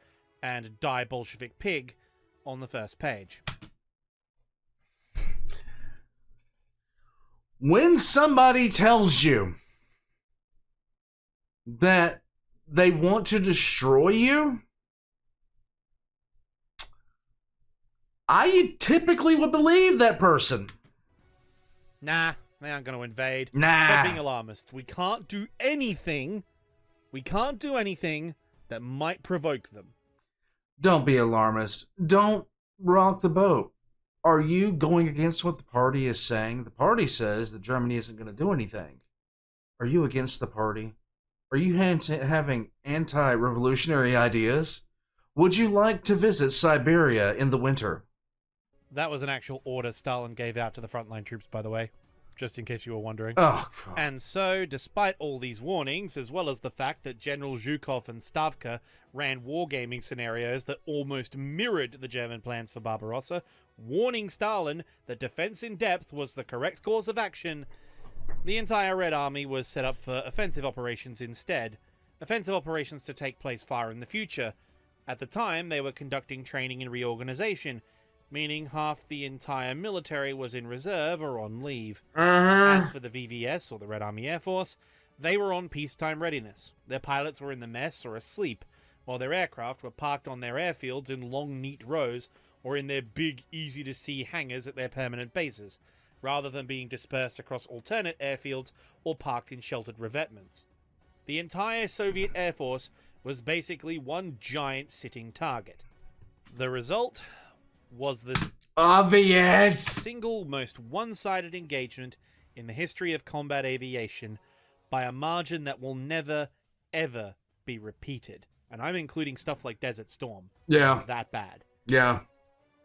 and "die Bolshevik pig" on the first page. When somebody tells you that they want to destroy you, I typically would believe that person. Nah, they aren't going to invade. Nah. Stop being alarmist. We can't do anything that might provoke them. Don't be alarmist. Don't rock the boat. Are you going against what the party is saying? The party says that Germany isn't going to do anything. Are you against the party? Are you having anti-revolutionary ideas? Would you like to visit Siberia in the winter? That was an actual order Stalin gave out to the frontline troops, by the way, just in case you were wondering. Oh, God. And so, despite all these warnings, as well as the fact that General Zhukov and Stavka ran wargaming scenarios that almost mirrored the German plans for Barbarossa, warning Stalin that defense in depth was the correct course of action, the entire Red Army was set up for offensive operations instead. Offensive operations to take place far in the future. At the time, they were conducting training and reorganization, meaning half the entire military was in reserve or on leave. As for the VVS, or the Red Army Air Force, they were on peacetime readiness. Their pilots were in the mess or asleep, while their aircraft were parked on their airfields in long, neat rows, or in their big, easy-to-see hangars at their permanent bases, rather than being dispersed across alternate airfields or parked in sheltered revetments. The entire Soviet Air Force was basically one giant sitting target. The result was this obvious single most one-sided engagement in the history of combat aviation by a margin that will never, ever be repeated. And I'm including stuff like Desert Storm. Yeah. That bad. Yeah.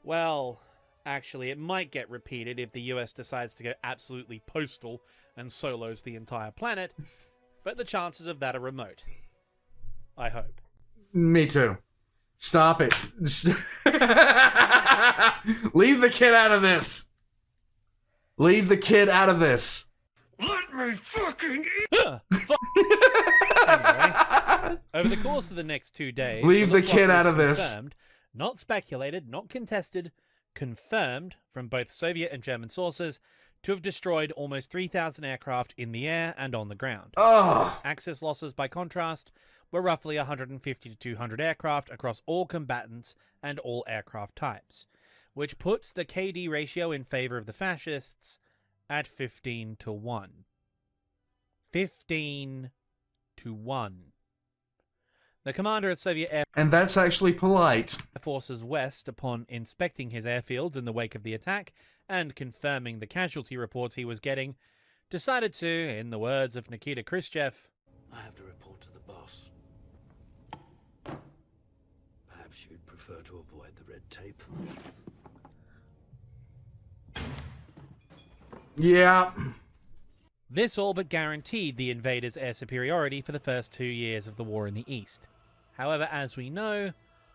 Well, actually, it might get repeated if the US decides to go absolutely postal and solos the entire planet, but the chances of that are remote. I hope. Me too. Stop it. Leave the kid out of this. Leave the kid out of this. Let me fucking Anyway, over the course of the next 2 days, Leave the Luftwaffe kid out was of this. confirmed, not speculated, not contested, confirmed from both Soviet and German sources to have destroyed almost 3,000 aircraft in the air and on the ground. Ugh. Axis losses, by contrast, were roughly 150 to 200 aircraft across all combatants and all aircraft types, which puts the KD ratio in favor of the fascists at 15 to 1. 15 to 1. The commander of Soviet Air And that's actually polite. Forces West, upon inspecting his airfields in the wake of the attack and confirming the casualty reports he was getting, decided to, in the words of Nikita Khrushchev, I have to report to the boss. Perhaps you'd prefer to avoid the red tape. Yeah. this all but guaranteed the invaders' air superiority for the first 2 years of the war in the East. However, as we know,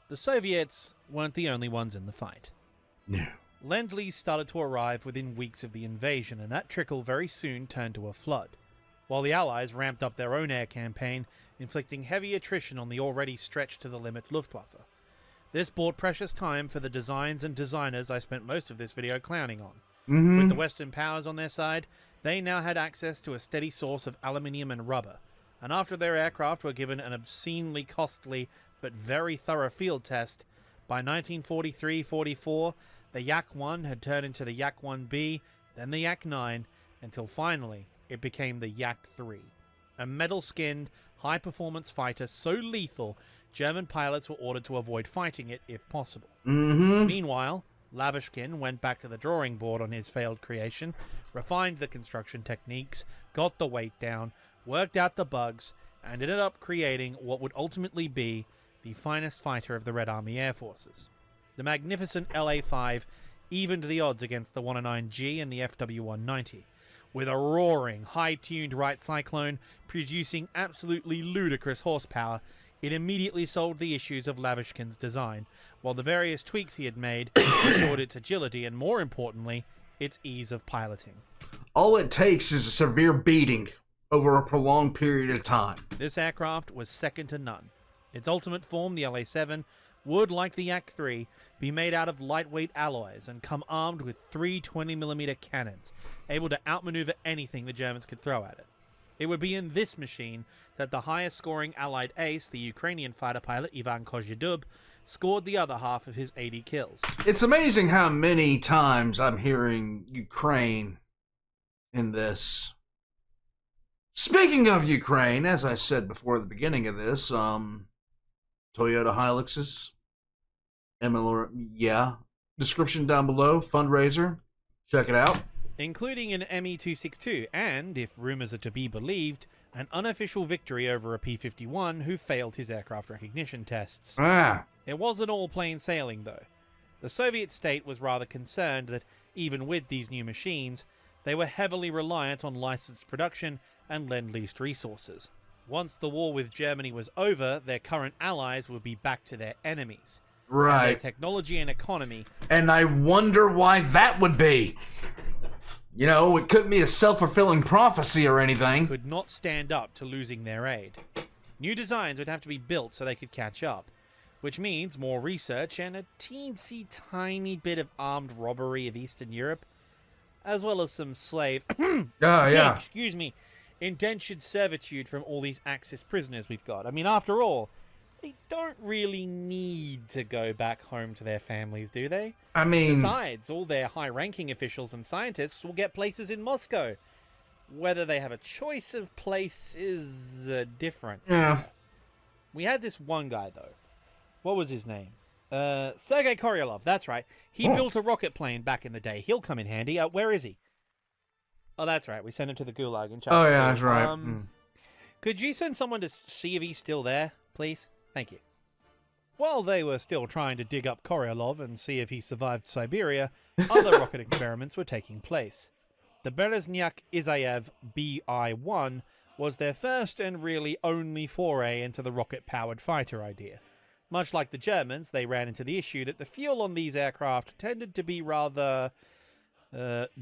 the Soviets weren't the only ones in the fight. No. Lend-Lease started to arrive within weeks of the invasion, and that trickle very soon turned to a flood, while the Allies ramped up their own air campaign, inflicting heavy attrition on the already stretched-to-the-limit Luftwaffe. This bought precious time for the designs and designers I spent most of this video clowning on. With the Western powers on their side, they now had access to a steady source of aluminium and rubber, and after their aircraft were given an obscenely costly but very thorough field test, by 1943-44, the Yak-1 had turned into the Yak-1B, then the Yak-9, until finally it became the Yak-3, a metal-skinned, high-performance fighter so lethal German pilots were ordered to avoid fighting it if possible. Meanwhile, Lavishkin went back to the drawing board on his failed creation, refined the construction techniques, got the weight down, worked out the bugs, and ended up creating what would ultimately be the finest fighter of the Red Army Air Forces. The magnificent LA-5 evened the odds against the 109G and the FW-190, with a roaring, high-tuned right cyclone producing absolutely ludicrous horsepower. It immediately solved the issues of Lavishkin's design, while the various tweaks he had made ensured its agility and, more importantly, its ease of piloting. All it takes is a severe beating over a prolonged period of time. This aircraft was second to none. Its ultimate form, the LA-7, would, like the Yak-3, be made out of lightweight alloys and come armed with 3 20mm cannons, able to outmaneuver anything the Germans could throw at it. It would be in this machine that the highest-scoring Allied ace, the Ukrainian fighter pilot Ivan Kozyedub, scored the other half of his 80 kills. It's amazing how many times I'm hearing Ukraine in this. Speaking of Ukraine, as I said before the beginning of this, Toyota Hiluxes, description down below, fundraiser, check it out. Including an Me-262 and, if rumors are to be believed, an unofficial victory over a P-51 who failed his aircraft recognition tests. It wasn't all plain sailing, though. The Soviet state was rather concerned that, even with these new machines, they were heavily reliant on licensed production and lend-leased resources. Once the war with Germany was over, their current allies would be back to their enemies. Right. And their technology and economy. And I wonder why that would be. You know, it couldn't be a self-fulfilling prophecy or anything. Could not stand up to losing their aid. New designs would have to be built so they could catch up, which means more research and a teensy tiny bit of armed robbery of Eastern Europe, as well as some slave... excuse me. Indentured servitude from all these Axis prisoners we've got. I mean, after all, they don't really need to go back home to their families, do they? I mean... Besides, all their high-ranking officials and scientists will get places in Moscow. Whether they have a choice of place is different. Yeah. We had this one guy, though. What was his name? Sergei Koryolov, that's right. He built a rocket plane back in the day. He'll come in handy. Where is he? Oh, that's right. We sent him to the Gulag in Chapter 2. That's right. Could you send someone to see if he's still there, please? Thank you. While they were still trying to dig up Koryolov and see if he survived Siberia, other rocket experiments were taking place. The Berezhnyak Isayev BI-1 was their first and really only foray into the rocket-powered fighter idea. Much like the Germans, they ran into the issue that the fuel on these aircraft tended to be rather...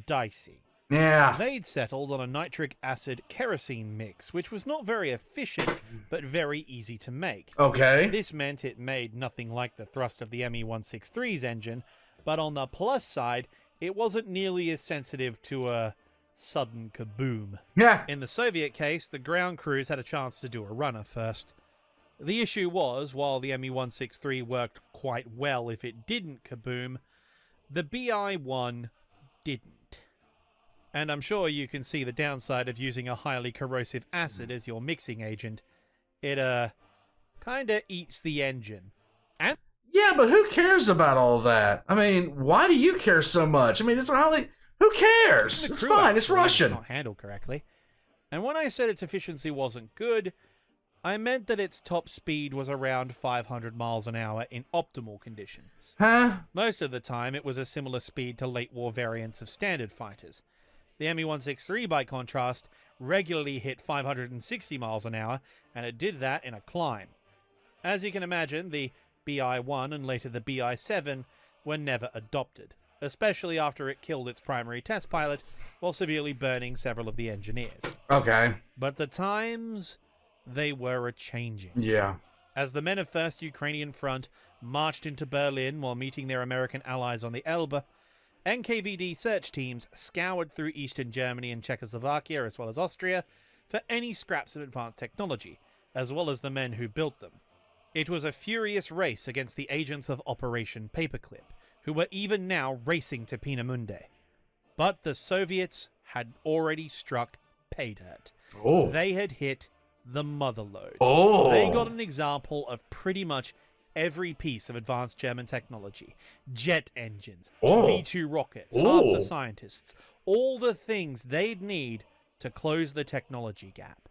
dicey. Yeah. They'd settled on a nitric acid kerosene mix, which was not very efficient, but very easy to make. Okay. This meant it made nothing like the thrust of the Me-163's engine, but on the plus side, it wasn't nearly as sensitive to a sudden kaboom. Yeah. In the Soviet case, the ground crews had a chance to do a runner first. The issue was, while the Me-163 worked quite well if it didn't kaboom, the BI-1 didn't. And I'm sure you can see the downside of using a highly corrosive acid as your mixing agent. It, kinda eats the engine. And Yeah, but who cares about all that? I mean, why do you care so much? I mean, it's highly... Who cares? the It's crew fine. It's actually Russian. not handled correctly. And when I said its efficiency wasn't good, I meant that its top speed was around 500 miles an hour in optimal conditions. Huh? Most of the time, it was a similar speed to late war variants of standard fighters. The Me-163, by contrast, regularly hit 560 miles an hour, and it did that in a climb. As you can imagine, the BI-1 and later the BI-7 were never adopted, especially after it killed its primary test pilot while severely burning several of the engineers. Okay. But the times, they were a-changing. Yeah. As the men of 1st Ukrainian Front marched into Berlin while meeting their American allies on the Elbe, NKVD search teams scoured through Eastern Germany and Czechoslovakia as well as Austria for any scraps of advanced technology, as well as the men who built them. It was a furious race against the agents of Operation Paperclip, who were even now racing to Peenemünde. But the Soviets had already struck pay dirt. Oh. They had hit the motherlode. Oh. They got an example of pretty much every piece of advanced German technology. Jet engines, Oh. V-2 rockets, Oh. half the scientists, all the things they'd need to close the technology gap.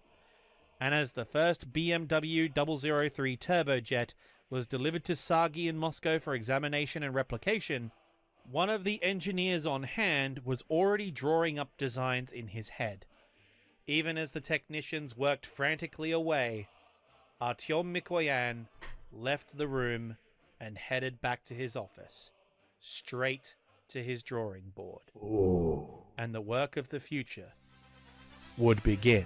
And as the first BMW 003 turbojet was delivered to Sagi in Moscow for examination and replication, one of the engineers on hand was already drawing up designs in his head. Even as the technicians worked frantically away, Artyom Mikoyan left the room and headed back to his office, straight to his drawing board. Ooh. And the work of the future would begin.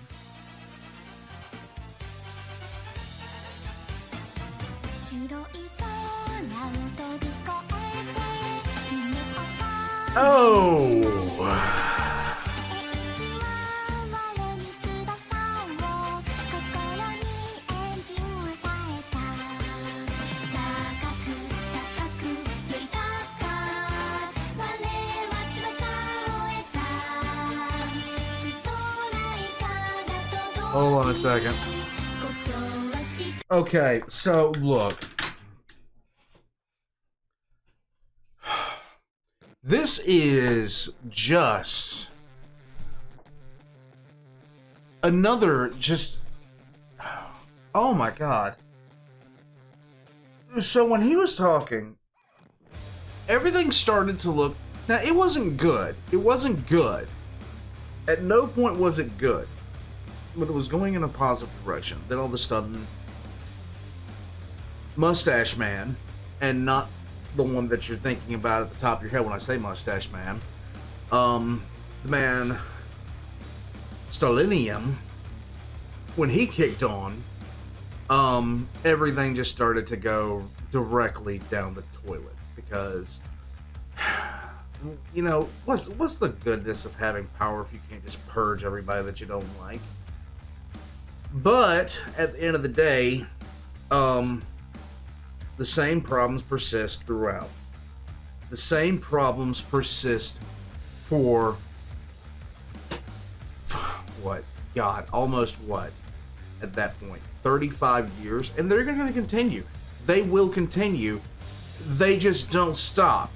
Oh. Hold on a second. Okay, so look. This is just another oh my god. So when he was talking, everything started to look, now it wasn't good. It wasn't good. At no point was it good. But it was going in a positive direction. Then all of a sudden, Mustache Man, and not the one that you're thinking about at the top of your head when I say Mustache Man, the man Stalinium, when he kicked on, everything just started to go directly down the toilet, because you know, what's the goodness of having power if you can't just purge everybody that you don't like? But at the end of the day, the same problems persist throughout. The same problems persist for what? God, almost what? At that point, 35 years, and they're going to continue. They will continue. They just don't stop.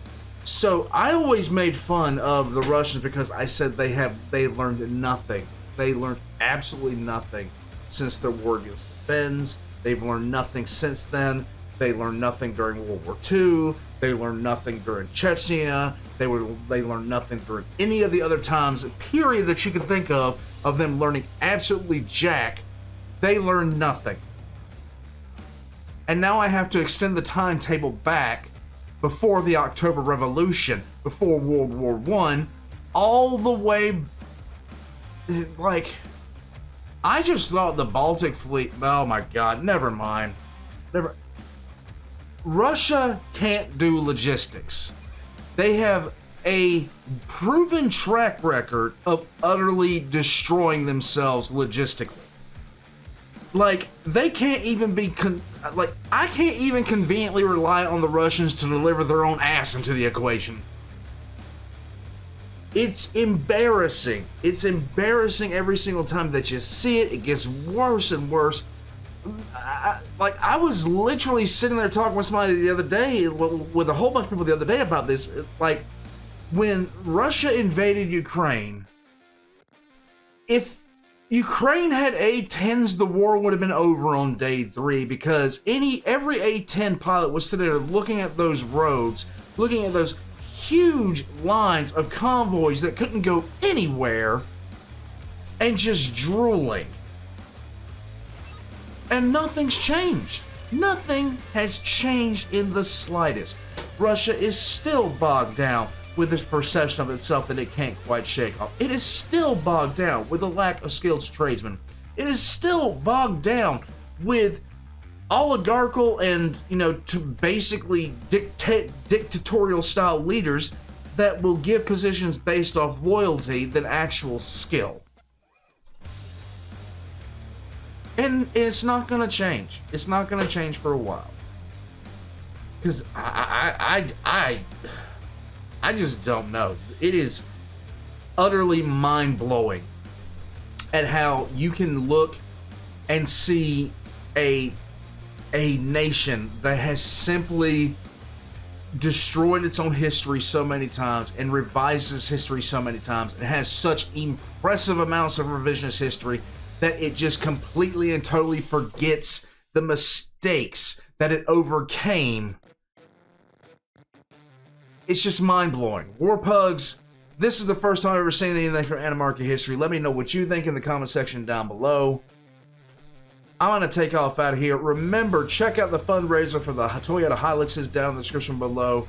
So I always made fun of the Russians because I said they learned nothing. They learned absolutely nothing since their war against the Finns. They've learned nothing since then. They learned nothing during World War II. They learned nothing during Chechnya. They learned nothing during any of the other times, period, that you could think of them learning absolutely jack. They learned nothing. And now I have to extend the timetable back before the October Revolution, before World War I, all the way, like, I just thought the Baltic Fleet, oh my god, never mind. Russia can't do logistics. They have a proven track record of utterly destroying themselves logistically. Like, they can't even be, I can't even conveniently rely on the Russians to deliver their own ass into the equation. It's embarrassing. It's embarrassing every single time that you see it. It gets worse and worse. I was literally sitting there talking with somebody the other day, with a whole bunch of people the other day about this. Like, when Russia invaded Ukraine, if Ukraine had A-10s, the war would have been over on day 3, because every A-10 pilot was sitting there looking at those roads, looking at those huge lines of convoys that couldn't go anywhere, and just drooling. And nothing's changed. Nothing has changed in the slightest. Russia is still bogged down with this perception of itself that it can't quite shake off. It is still bogged down with a lack of skilled tradesmen. It is still bogged down with oligarchical and, to basically dictatorial style leaders that will give positions based off loyalty than actual skill. And it's not gonna change. It's not gonna change for a while. Because I just don't know. It is utterly mind-blowing at how you can look and see a nation that has simply destroyed its own history so many times and revises history so many times and has such impressive amounts of revisionist history that it just completely and totally forgets the mistakes that it overcame. It's just mind-blowing. Warpugs, this is the first time I've ever seen anything from Animarchy History. Let me know what you think in the comment section down below. I'm going to take off out of here. Remember, check out the fundraiser for the Toyota Hiluxes down in the description below.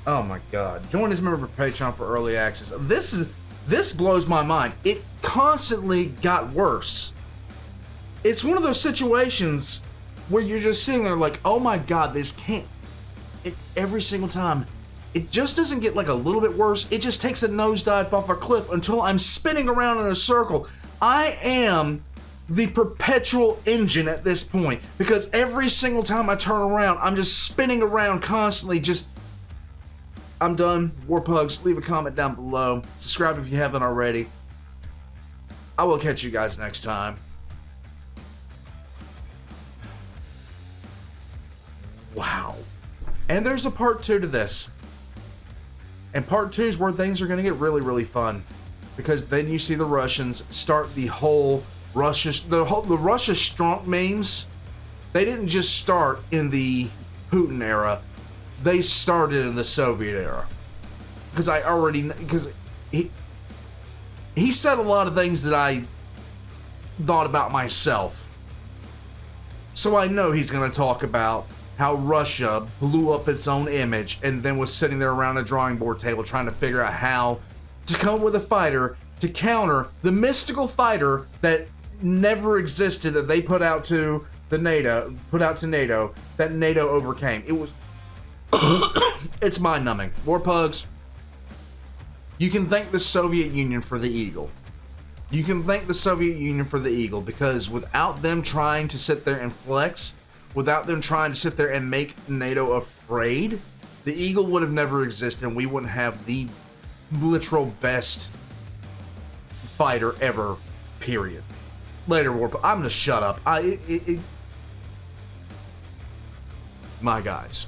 Oh my god. Join as a member of Patreon for early access. This blows my mind. It constantly got worse. It's one of those situations where you're just sitting there like, oh my god, this can't... every single time, it just doesn't get like a little bit worse. It just takes a nosedive off a cliff until I'm spinning around in a circle. I am the perpetual engine at this point, because every single time I turn around, I'm just spinning around constantly. I'm done. Warpugs, leave a comment down below. Subscribe if you haven't already. I will catch you guys next time. Wow. And there's a part 2 to this. And part 2 is where things are going to get really, really fun. Because then you see the Russians start the whole the Russia strong memes. They didn't just start in the Putin era. They started in the Soviet era. Because he said a lot of things that I thought about myself. So I know he's going to talk about how Russia blew up its own image and then was sitting there around a drawing board table trying to figure out how to come up with a fighter to counter the mystical fighter that never existed, that they put out to NATO, that NATO overcame. It was it's mind-numbing. Warpugs, you can thank the Soviet Union for the Eagle. You can thank the Soviet Union for the Eagle, because without them trying to sit there and flex, without them trying to sit there and make NATO afraid, the Eagle would have never existed, and we wouldn't have the literal best fighter ever, period. Later, Warpugs. I'm gonna shut up. My guys.